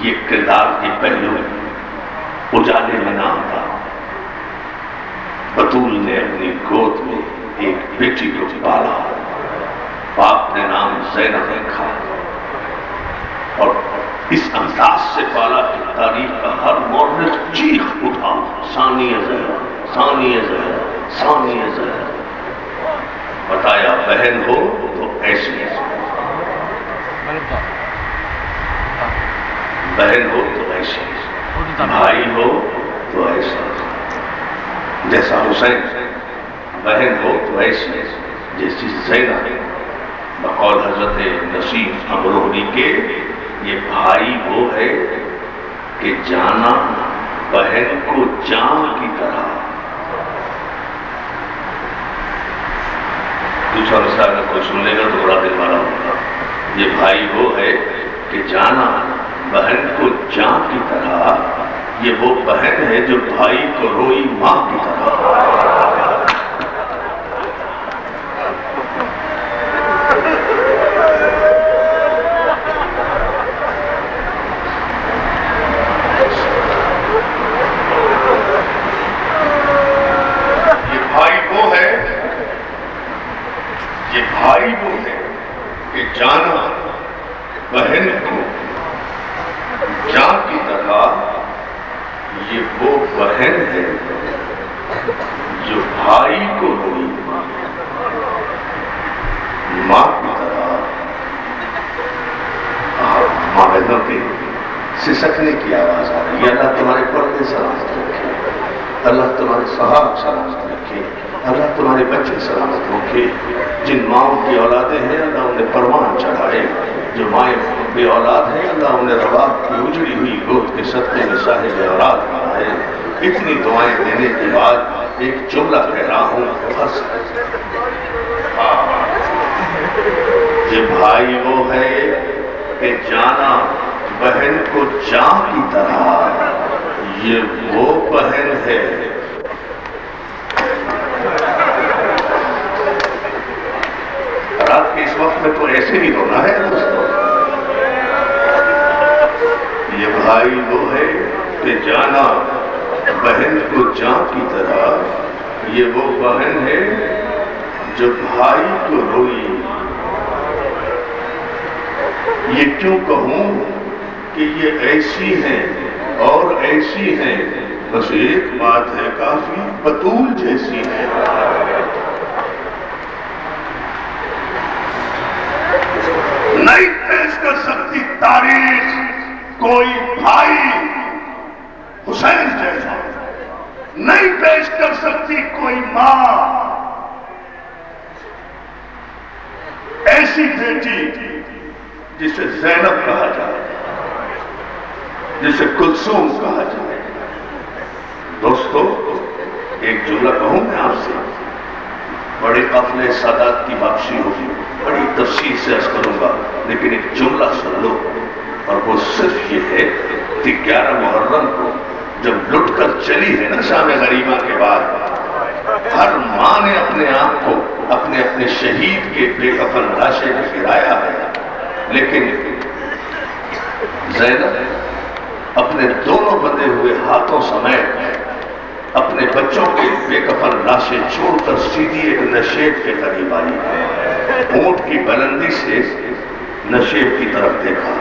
[SPEAKER 1] یہ کردار کے پہلو اجالے میں نام تھا. بطول نے اپنی گود میں ایک بیٹی کو پالا، باپ نے نام زینب رکھا اور اس انداز سے پالا کہ تاریخ کا ہر مورخ چیخ اٹھا ثانیہ زہرا، ثانیہ زہرا، ثانیہ زہرا. بتایا بہن ہو تو ایسی، بہن ہو تو ایسی، بھائی ہو تو ایسا. جیسا حسین بہن ہو تو ایسی، جیسی زینب. بقول حضرت نصیب امروہی کے یہ بھائی وہ ہے کہ جانا بہن کو جان کی طرح. دوسرا مسئلہ اگر کوئی سن لے گا تو بڑا دل والا ہوگا. یہ بھائی وہ ہے کہ جانا بہن کو جان کی طرح، یہ وہ بہن ہے جو بھائی کو روئی ماں کی طرح. بھائی وہ ہے کہ جانا بہن کو جان کی طرح، یہ وہ بہن ہے جو بھائی کو روئی ماں کی طرح. ماں بہنوں کے سسکنے کی آواز آ رہی ہے. اللہ تمہارے پردے سلامت رکھے, اللہ تمہارے صحاب سلامت رکھے, اللہ تمہارے بچے سلامت رکھے. جن ماؤں کی اولادیں ہیں اللہ انہیں پروان چڑھائے, جو مائیں بے اولاد ہیں اللہ انہیں رباب کی اجڑی ہوئی گود کے صدقے میں صاحب اولاد بنائے. اتنی دعائیں دینے کے بعد ایک جملہ کہہ رہا ہوں, بس. یہ بھائی وہ ہے کہ جانا بہن کو جان کی طرح, یہ وہ بہن ہے. رات کے اس وقت میں تو ایسے ہی رونا ہے دوستوں. یہ بھائی وہ ہے کہ جانا بہن کو جان کی طرح, یہ وہ بہن ہے جو بھائی کو روئی. یہ کیوں کہوں کہ یہ ایسی ہیں اور ایسی ہیں, بس ایک بات ہے کافی, بطول جیسی ہے. نہیں پیش کر سکتی تاریخ کوئی بھائی حسین جیسا, نہیں پیش کر سکتی کوئی ماں ایسی بیٹی جسے زینب کہا جائے, جسے کلثوم کہا جائے. دوستو ایک جملہ کہوں میں آپ سے, بڑے قافلے سادات کی واپسی ہوگی, بڑی تفصیل سے عرض کروں گا, لیکن ایک جملہ سن لو, اور وہ صرف یہ ہے کہ 11 محرم کو جب لٹ کر چلی ہے نا شام غریبہ کے بعد, ہر ماں نے اپنے آپ کو اپنے اپنے شہید کے بے کفن لاشیں میں گرایا ہے, لیکن زینب اپنے دونوں بندے ہوئے ہاتھوں سمیت اپنے بچوں کے بے کفن لاشیں چھوڑ کر سیدھی ایک نشیب کے قریب آئی. اونٹ کی بلندی سے نشیب کی طرف دیکھا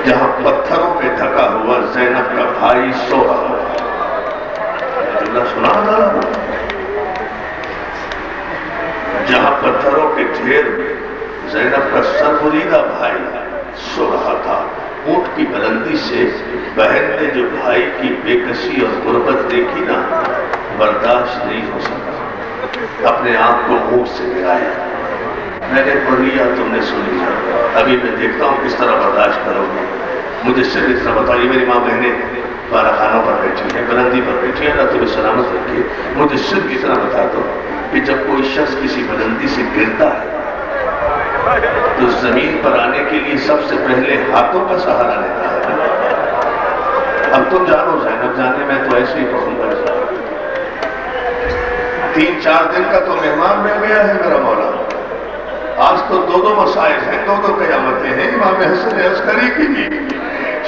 [SPEAKER 1] جہاں پتھروں پہ ڈھکا ہوا زینب کا بھائی سو رہا. اللہ سنا رہا, جہاں پتھروں کے ڈھیر میں زینب کا سربریدہ بھائی سو رہا تھا. اونٹ کی بلندی سے بہن نے جو بھائی کی بے کسی اور غربت دیکھی نا, برداشت نہیں ہو سکا, اپنے آپ کو اونٹ سے گرایا. میں نے پڑھ لیا, تم نے سن لیا, ابھی میں دیکھتا ہوں کس طرح برداشت کرو گے. مجھے صرف اتنا بتائیے, میری ماں بہنیں بارہ خانوں پر بیٹھی ہیں, بلندی پر بیٹھی ہیں, اللہ تمہیں سلامت رکھے. مجھے صرف اتنا بتا دو کہ جب کوئی شخص کسی بلندی سے گرتا ہے تو زمین پر آنے کے لیے سب سے پہلے ہاتھوں کا سہارا لیتا ہے. اب تم جانو زینب جانے, میں تو ایسے ہی پسند کرتا ہوں. 3-4 دن کا تو مہمان مل گیا ہے میرا مولا. آج تو 2 مسائل ہیں, 2 قیامتیں ہیں. امام حسن عسکری کی بھی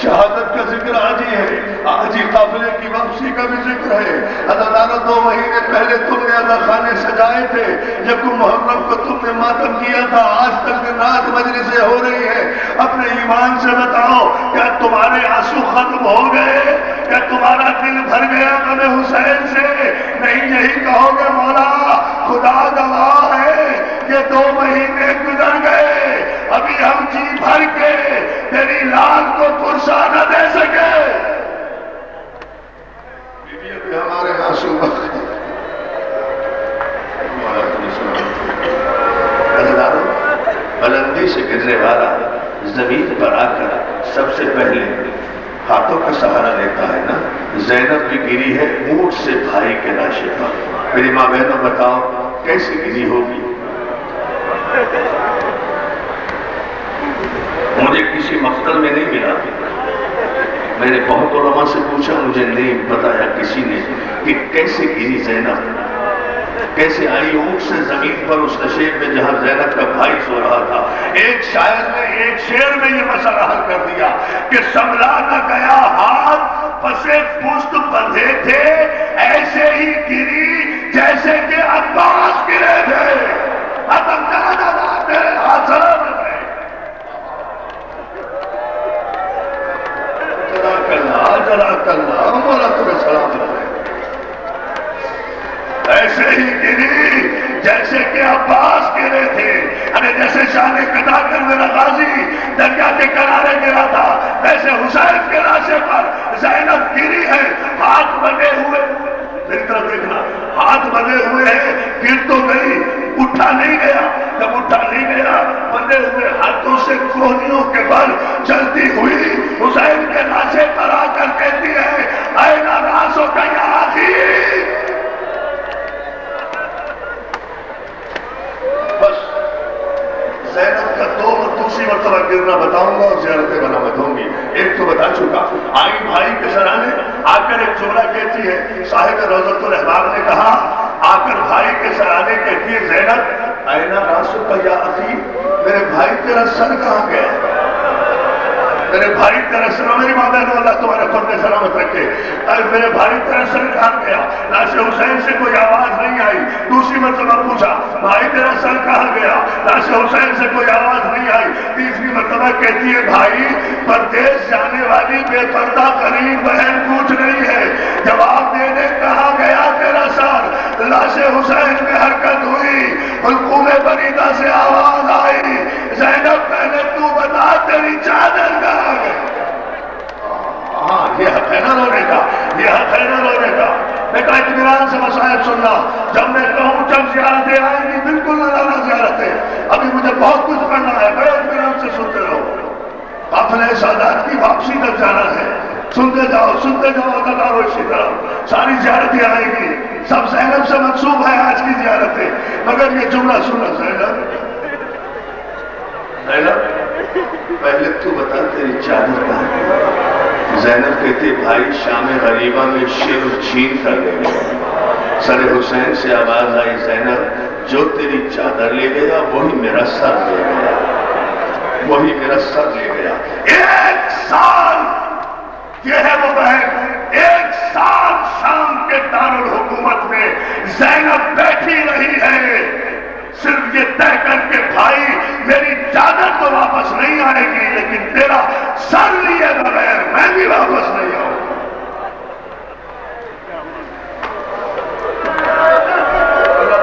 [SPEAKER 1] شہادت کا ذکر آج ہی ہے, آج ہی قافلے کی واپسی کا بھی ذکر ہے. اللہ 2 مہینے پہلے تم نے ادا خانے سجائے تھے, جب محرم کو تم نے ماتم کیا تھا. آج تک رات مجلسیں ہو رہی ہیں. اپنے ایمان سے بتاؤ, کیا تمہارے آنسو ختم ہو گئے؟ کیا تمہارا دل بھر گیا غم حسین سے؟ نہیں یہی کہو گے مولا خدا گواہ ہے کہ 2 مہینے گزر گئے, ابھی ہم جی بھر کے تیری لاش کو پرسا نہ دے سکے. ابھی ہمارے آنسو بلندی سے گرنے والا زمین پر آ کر سب سے پہلے ہاتھوں کا سہارا لیتا ہے نا. زینب بھی گری ہے اونٹ سے بھائی کے لاشے پر. میری ماں بہنوں بتاؤ کیسے گری ہوگی؟ مجھے کسی مقتل میں نہیں ملا. میں نے بہت علماء سے پوچھا, مجھے نہیں بتایا کسی نے کہ کیسے گری زینب, کیسے آئی اونٹ سے زمین پر اس نشیب میں جہاں زینب کا بھائی سو رہا تھا. ایک شاعر نے ایک شعر میں یہ مسئلہ حل کر دیا کہ سنبھلا نہ گیا ہاتھ پسے پشت بندھے تھے, ایسے ہی گری جیسے کہ عباس گرے تھے. تیرے ہاتھ سلامت ہے. جزاک اللہ مولا تمہیں
[SPEAKER 4] ایسے ہی گری جیسے کہ عباس گرے تھے. ارے جیسے شانے کٹا کر میرا غازی دریا کے کنارے گرا تھا، ویسے حسین کے لاشے پر زینب گری ہے. ہاتھ بندے ہوئے، میری طرف دیکھنا، ہاتھ بندے ہوئے ہیں، گر تو گئی، اٹھا نہیں گیا. جب اٹھا نہیں گیا، بندے ہوئے ہاتھوں سے کوہنیوں کے بل چلتی ہوئی حسین کے لاشے پر آ کر کہتی ہے اے نا راسو کا یا آخی. بس زینب کا دو اور دوسری مرتبہ گرنا بتاؤں گا اور زیارتیں بنامت ہوں گی. ایک تو بتا چکا، آئی بھائی کے سرانے آ کر ایک جملہ کہتی ہے، صاحب روضۃ الرحباب نے کہا آ کر بھائی کے سرانے کہتی ہے زینب اینا راسو کا یا اخی، میرے بھائی تیرا سر کہاں گیا؟ میرے بھائی تیرا سر، میری ماں بہنوں اللہ تمہارے پردے سلامت رکھے. میرے بھائی تیرا سر کہاں گیا؟ لاش حسین سے کوئی آواز نہیں آئی. دوسری مرتبہ پوچھا بھائی تیرا سر کہاں گیا؟ لاش حسین سے کوئی آواز نہیں آئی. تیسری مرتبہ کہتی ہے بھائی پردیس جانے والی بے پردہ قریب بہن پوچھ رہی ہے، جواب دے دے کہاں گیا تیرا سر؟ لاش حسین میں حرکت ہوئی، حلقوم بریدہ سے آواز آئی زینب پہلے تو بتا تیری چادر کہاں گئی؟ ہاں یہ حق ہے نا رونے کا، یہ حق ہے نا رونے کا. بیٹا اطمینان سے مصائب سننا، جب میں کہوں جب زیارتیں آئیں گی بالکل نہ لانا زیارتیں، ابھی مجھے بہت کچھ پڑھنا ہے، بڑے اطمینان سے سنتے رہو. قافلہ سادات کی واپسی تک جانا ہے، سنتے جاؤ لگا رہو اسی طرح. ساری زیارتیں آئیں گی، سب زینب سے منسوب ہے آج کی زیارتیں، مگر یہ جملہ سننا زینب پہلے تو بتا تیری چادر کہاں گئی؟ زینب کہتی بھائی شام غریبہ میں شیر چھین کر لے گیا. سر حسین سے آواز آئی زینب جو تیری چادر لے گیا وہی میرا سر لے گیا، وہی میرا سر لے گیا. 1 سال یہ ہے وہ بہن، 1 سال شام کے دارالحکومت میں زینب بیٹھی رہی ہے، صرف یہ طے کر کے بھائی میری چادر تو واپس نہیں آئے گی لیکن تیرا سر لیے بغیر میں بھی واپس نہیں آؤں.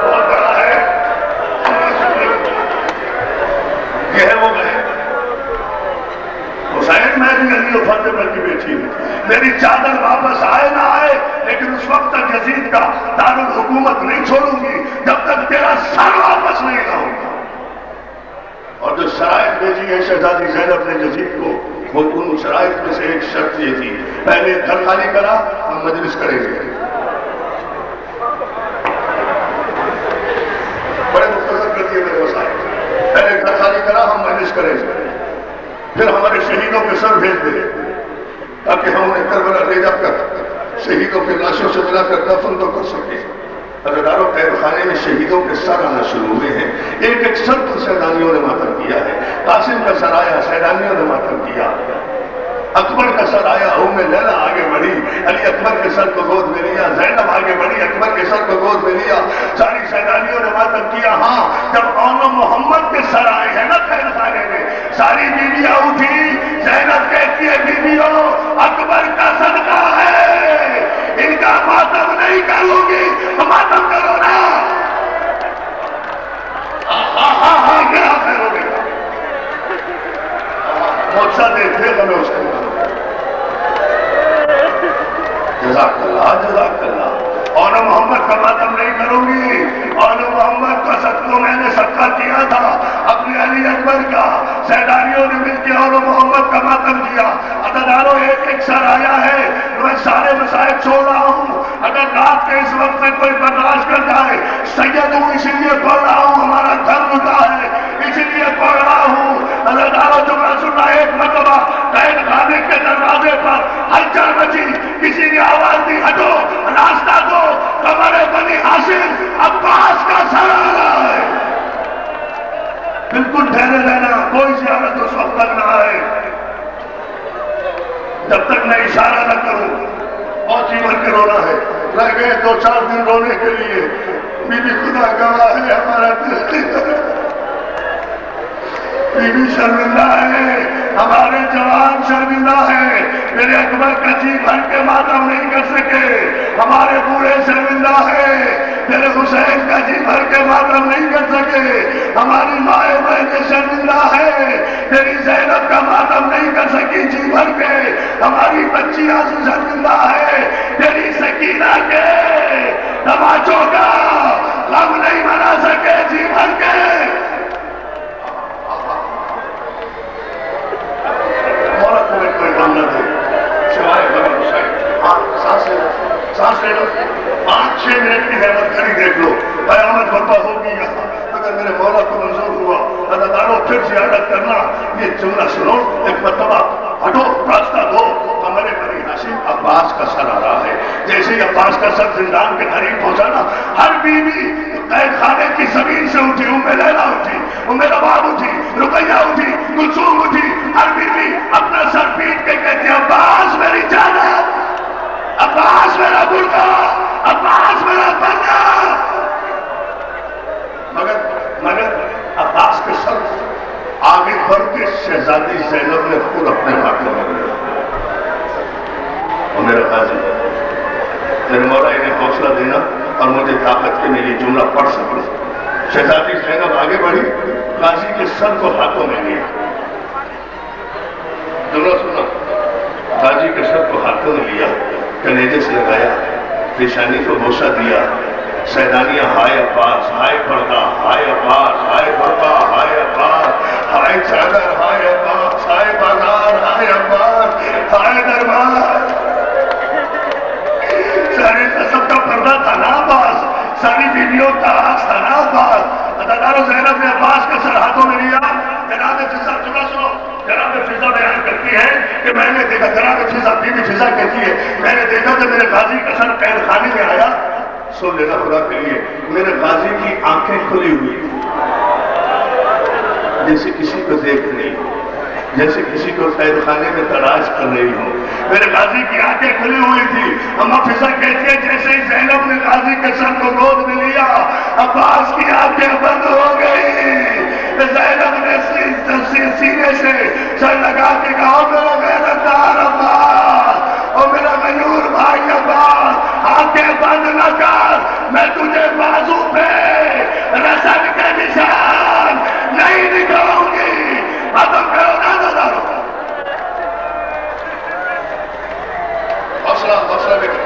[SPEAKER 4] بہت بڑا ہے، یہ ہے وہ بہن. حسین میں بھی علی و فاطمہ کی بیٹی ہوں، میری چادر واپس آئے نہ آئے لیکن اس وقت تک یزید کا دارالحکومت نہیں چھوڑوں گی جب تک تیرا سر واپس نہیں لاؤں گا. اور جو شرائط بھیجی ہے شہزادی زینب نے یزید کو، وہ ان شرائط میں سے ایک شرط یہ تھی پہلے گھر خالی کرا ہم مجلس کریں گے. بڑے مختصر کرتی ہے میرے مسائل. پہلے گھر خالی کرا ہم مجلس کریں گے، پھر ہمارے شہیدوں کے سر بھیج دے تاکہ ہم انہیں کربلا لے جا کر شہیدوں کے لاشوں سے ملا کر دفن تو کر سکیں. عزاداروں قید خانے میں شہیدوں کے سر آنا شروع ہوئے ہیں. ایک ایک سر پر سیدانیوں نے ماتم کیا ہے. قاسم کا سر آیا، سیدانیوں نے ماتم کیا. اکبر کا سر آیا، ام لیلا آگے بڑھی، علی اکبر کے سر کو گود میں لیا، زینب آگے بڑھی، اکبر کے سر کو گود میں لیا، ساری سیدانیوں نے ماتم کیا. ہاں جب اول محمد کے سر آئے ہیں نا قید خانے میں، ساری بیویاں اٹھی. زینب کہتی ہے بیویوں اکبر کا صدقہ ہے، ان کا ماتم نہیں کروں گی، ماتم کرو نا. ہاں کیا خیر ہو گیا، موقع دیکھتے ہمیں اس کو. جزاک اللہ جزاک اللہ. اور محمد کا ماتم نہیں کروں گی، اور محمد کا صدقہ میں نے صدقہ کیا تھا اپنے علی اکبر کا. سیدانیوں نے مل کے اور محمد کا ماتم کیا. عزاداروں ایک ایک سر آیا ہے، میں سارے مسائل چھوڑ رہا ہوں. اگر رات کے اس وقت میں کوئی برداشت کر جائے، سید ہوں اسی لیے پڑھ رہا ہوں، ہمارا گھر رکا ہے اسی لیے پڑھ رہا ہوں. عزاداروں جملہ سننا. ایک مرتبہ قید خانے کے دروازے پر ہلچل مچی، کسی نے آواز دی ہٹو راستہ دو، قمر بنی ہاشم عباس کا سر آ رہا ہے. بالکل ٹھہرے رہنا، کوئی زیارت اس وقت تک نہ آئے جب تک میں اشارہ نہ کروں. بہت ہی بھر کے رونا ہے، رہ گئے 2-4 دن رونے کے لیے. بی بی خدا گواہ ہے ہمارا دل، بی بی شرمندہ ہے، ہمارے جوان شرمندہ ہے. میرے اکبر کا جی بھر کے ماتم نہیں کر سکے، ہمارے بوڑھے شرمندہ ہے، تیرے حسین کا جی بھر کے ماتم نہیں کر سکے، ہماری مائیں بہنیں شرمندہ ہے، تیری زینب کا ماتم نہیں کر سکی جی بھر کے، ہماری بچیاں شرمندہ ہے، تیری سکینہ کے تماچوں کا غم نہیں منا سکے جی بھر کے۔ مولا تمہیں کوئی غم نہ دے سوائے غم حسین۔ ہاں سانس لے لو، 5-6 منٹ کی حیرت کری دیکھ لو، قیامت برپا ہوگی یہاں اگر میرے مولا کو منظور ہوا۔ عزادارو پھر زیارت کرنا، یہ جملہ سنو ایک مرتبہ، ہٹو راستہ دو، ہمارے بنی ہاشم عباس کا سر آ رہا ہے، جیسے ہی عباس کا سر زندان کے قریب پہنچا نا، ہر بیوی قید خانے کی زمین سے اٹھی، ام لیلا اٹھی، ام رباب اٹھی، رقیہ اٹھی، کلثوم اٹھی، ہر بیوی اپنا سر پیٹ کے کہتی عباس میری جانت، عباس میرا گردہ، عباس میرا بندہ۔ مگر عباس کے سر آگے بڑھ کے شہزادی زینب نے خود اپنے ہاتھوں میں لیا۔ اور میرا غازی، میرے مولا انہیں حوصلہ دینا اور مجھے طاقت کے میں یہ جملہ پڑھ سکوں۔ شہزادی زینب آگے بڑھی، غازی کے سر کو ہاتھوں میں لیا، جملہ سنا، غازی کے سر کو ہاتھوں میں لیا، کلیجے سے لگایا، پیشانی کو بوسہ دیا، سیدانیہ ہائے عباس، ہائے پردہ، ہائے عباس، ہائے پردہ، ہائے عباس، ہائے چادر، ہائے عباس، ہائے بازار، ہائے عباس، ہائے دربار۔ سارے سب کا پردہ تھا نا عباس، ساری بیویوں کا آس تھا نا عباس۔ عزادارو زینب نے عباس کا سر ہاتھوں میں لیا، جناب فضا، جملہ سنو، جناب فضا بیان کرتی ہے کہ میں نے دیکھا، جناب فضا، بی بی فضا کہتی ہے میں نے دیکھا کہ میرے غازی کا سر قید خانے میں آیا، سن لینا خدا کے لیے، میرے غازی کی آنکھیں کھلی ہوئی جیسے کسی کو دیکھ رہی ہو، جیسے کسی کو قید خانے میں تلاش کر رہی ہو، میرے غازی کی آنکھیں کھلی ہوئی تھی۔ اما فضا کہتی ہے جیسے ہی زینب نے غازی کے سر کو گود میں لیا، عباس کی آنکھیں بند ہو گئی۔ زینب نے سینے سے سر لگا کے کہا میرا غیرتدار عباس، اور میرا غیور بھائی عباس، آنکھیں بند نہ کر، میں تجھے بازو پہ رسن کے نشان نہیں دکھاؤں گی۔ ختم کرو نا عزادارو، حوصلہ دیکھو،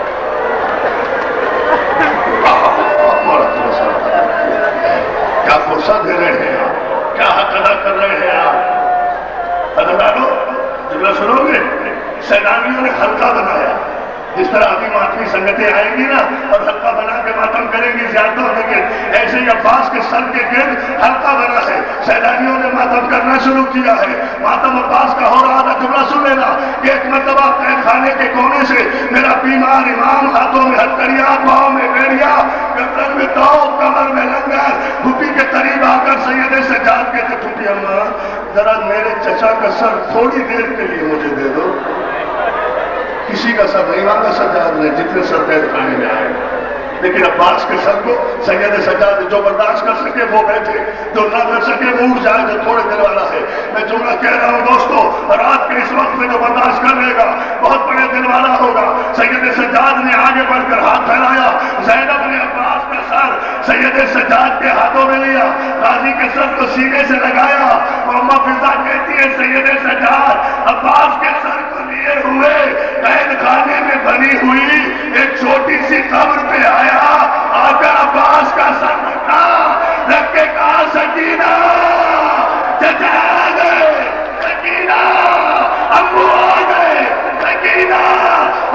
[SPEAKER 4] کیا فرصت دے رہے ہیں آپ، کیا حق ادا کر رہے ہیں آپ۔ عزادارو جملہ سنو گے، سیدانیوں نے حلقہ بنایا، جس طرح ابھی ماتمی سنگتیں آئیں گی نا اور حلقہ بنا کے ماتم کریں گی زیارتوں کے گرد، ایسے ہی عباس کے سر کے گرد حلقہ بنا ہے، سیدانیوں نے ماتم کرنا شروع کیا ہے، ماتم عباس کا ہو رہا تھا۔ جملہ سن لینا کہ ایک مرتبہ قید خانے کے کونے سے میرا بیمار امام، ہاتھوں میں ہتھکڑیاں، پاؤں میں بیڑیاں، گردن میں توپ، کمر میں لنگر، پھوپھی کے قریب آ کر سیدے سجاد کہتے پھوپھی اماں ذرا میرے چچا کا سر تھوڑی دیر کے لیے مجھے دے دو۔ کسی کا سر نہیں مانگا سجاد نے، جتنے سر قید خانے میں آئے، لیکن عباس کے سر کو سید سجاد جو برداشت کر سکے وہ بیٹھے، جو نہ کر سکے وہ اٹھ جائے، جو تھوڑے دل والا ہے۔ میں جملہ کہہ رہا ہوں دوستو، رات کے اس وقت میں جو برداشت کر لے گا بہت بڑے دل والا ہوگا۔ سید سجاد نے آگے بڑھ کر ہاتھ پھیلایا، زینب نے عباس کا سر سید سجاد کے ہاتھوں میں لیا، غازی کے سر کو سینے سے لگایا، اور اما فضا کہتی ہے سید سجاد عباس کے سر کو لیے ہوئے قید خانے میں بنی ہوئی ایک چھوٹی سی قبر پہ آیا، آ کر عباس کا سر رکھ کے کہا سکینہ، چچا آ گئے، سکینہ ابو آ گئے، سکینہ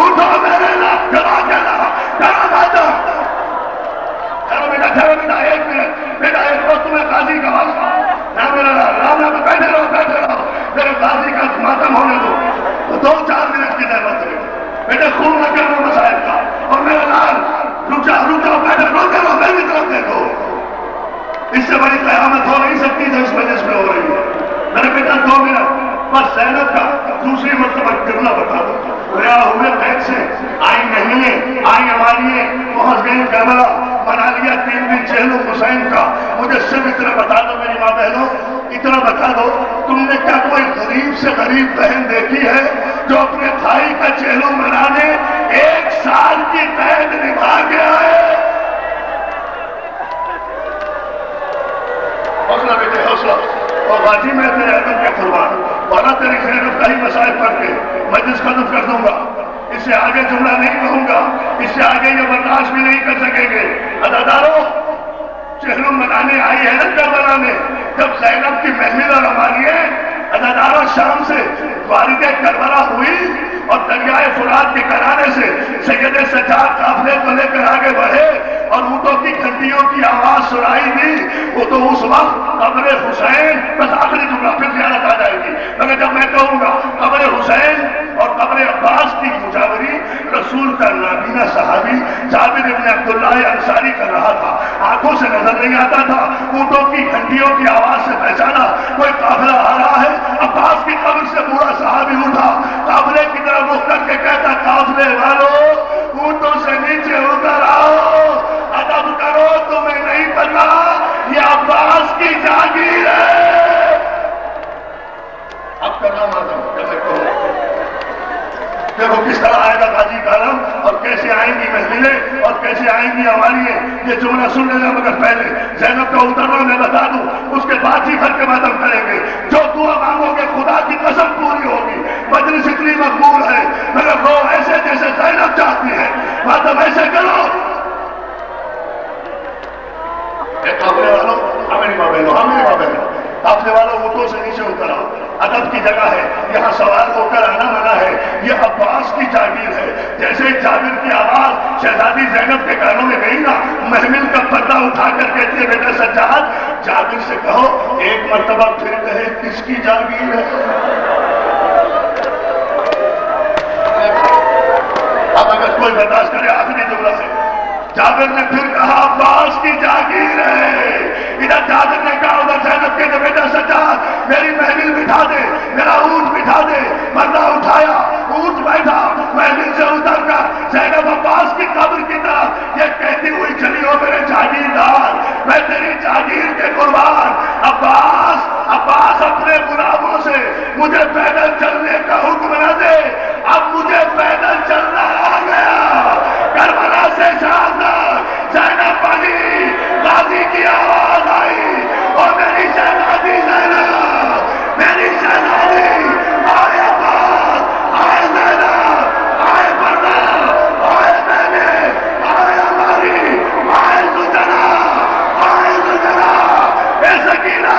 [SPEAKER 4] اٹھو میرے لب، چلا چلا چلا باتا، چلو بیٹا ایک منٹ، بیٹا ایک وقت میں غازی کا واسطہ نہ میرا رام بیٹھے رہو، میرے غازی کا ماتم ہونے دو، 2-4 منٹ کی زحمت ہے، بیٹے خون نہ کرو مسائل کا، اور میرا لال رک جاؤ بیٹھے، روتے رہو، میری طرف دیکھو، اس سے بڑی قیامت ہو نہیں سکتی جو اس مجلس میں ہو رہی ہے۔ میرے بیٹا 2 منٹ بس زینب کا دوسری مرتبہ جملہ بتا دو، ریا ہوئے قید سے آئی نہیں ہے، آئی ہماری ہے، پہنچ گئی کربلا، بنا لیا 3 دن چہلو حسین کا۔ مجھے صرف اتنا بتا دو میری ماں بہنوں، اتنا بتا دو، تم نے کیا کوئی غریب سے غریب بہن دیکھی ہے جو اپنے بھائی کا چہلو منانے 1 سال کی قید نبھا کے آئے. حوصلہ بیٹے حوصلہ. اور باجی میں تیرے ادب کے قربان والا تیری زینب کا ہی مسائل پڑھ کے مجلس ختم کر دوں گا. اس سے آگے جملہ نہیں کہوں گا, اس سے آگے یہ برداشت بھی نہیں کر سکیں گے. اداداروں, چہلو منانے آئی ہے نا کربلا میں, جب زینب کی محمل اور ہماری ہے اداداروں شام سے والد کربلا ہوئی اور دریائے فرات کے کنارے سے سید سجاد قافلے کو لے کر آگے بڑھے اور اونٹوں کی گھنٹیوں کی آواز سنائی دی. وہ تو اس وقت قبر حسین, بس آخری جملہ پھر زیارت آ جائے گی, مگر جب میں کہوں گا قبر حسین اور قبر عباس کی مجاوری رسول کا نابینا صحابی جابر ابن عبداللہ انصاری کر رہا تھا. آنکھوں سے نظر نہیں آتا تھا, اونٹوں کی گھنٹیوں کی آواز سے پہچانا کوئی قافلہ آ رہا ہے. عباس کی قبر سے بوڑھا صحابی اٹھا, قافلے کی طرف رخ کر کے کہتا, قافلے والوں اونٹوں سے نیچے اتر آؤ, ادب کرو, تمہیں نہیں پتا یہ عباس کی جاگیر ہے. اب کرنا ماتم جب میں کہوں دیکھو کس طرح آئے گا غازی کا علم اور کیسے آئیں گی محملیں اور کیسے آئیں گی ہماری. یہ جملہ سن لینا, مگر پہلے زینب کا اترنا میں بتا دوں, اس کے بعد ہی گھر کے ماتم کریں گے. جو دعا مانگو گے خدا کی قسم پوری ہوگی. مجلس اتنی مقبول ہے مگر رو ایسے جیسے زینب چاہتی ہے, ماتم ایسے کرو. قافلے والوں, ہمیں ماں بہنوں, قافلے والوں اونٹوں سے نیچے اتر آؤ. ادب کی جگہ ہے, یہاں سوال ہو کر آنا منع ہے. یہ عباس کی جاگیر ہے. جیسے جابر کی آواز شہزادی زینب کے کانوں میں گئی نا, محمل کا پردہ اٹھا کر کہتی ہے, بیٹا سجاد جابر سے کہو ایک مرتبہ پھر کہے کس کی جاگیر ہے. اب اگر کوئی برداشت کرے آخری جملہ ہے. جابر نے پھر کہا عباس کی جاگیر ہے. ادھر جابر نے کہا ادھر زینب کے بیٹا سجاد میری محمل بٹھا دے, میرا اونٹ بٹھا دے. پردہ اٹھایا, اونٹ بیٹھا, محمل سے اتر کر زینب عباس کی قبر کی طرف یہ کہتی ہوئی چلی, ہو میرے جاگیردار, میں تیری جاگیر کے قربان. عباس اپنے غلاموں سے مجھے پیدل چلنے کا حکم نہ دے, اب مجھے پیدل چلنا آ گیا. کربلا سے شام تک زینب بنی, غازی کی آواز آئی, اور میری شہزادی زینب, میری شہزادی, آئے عباس, آئے زینب, آئے پردہ, آئے بہنیں, آئے ہماری, آئے سجنا, آئے سجنا, اے سکینہ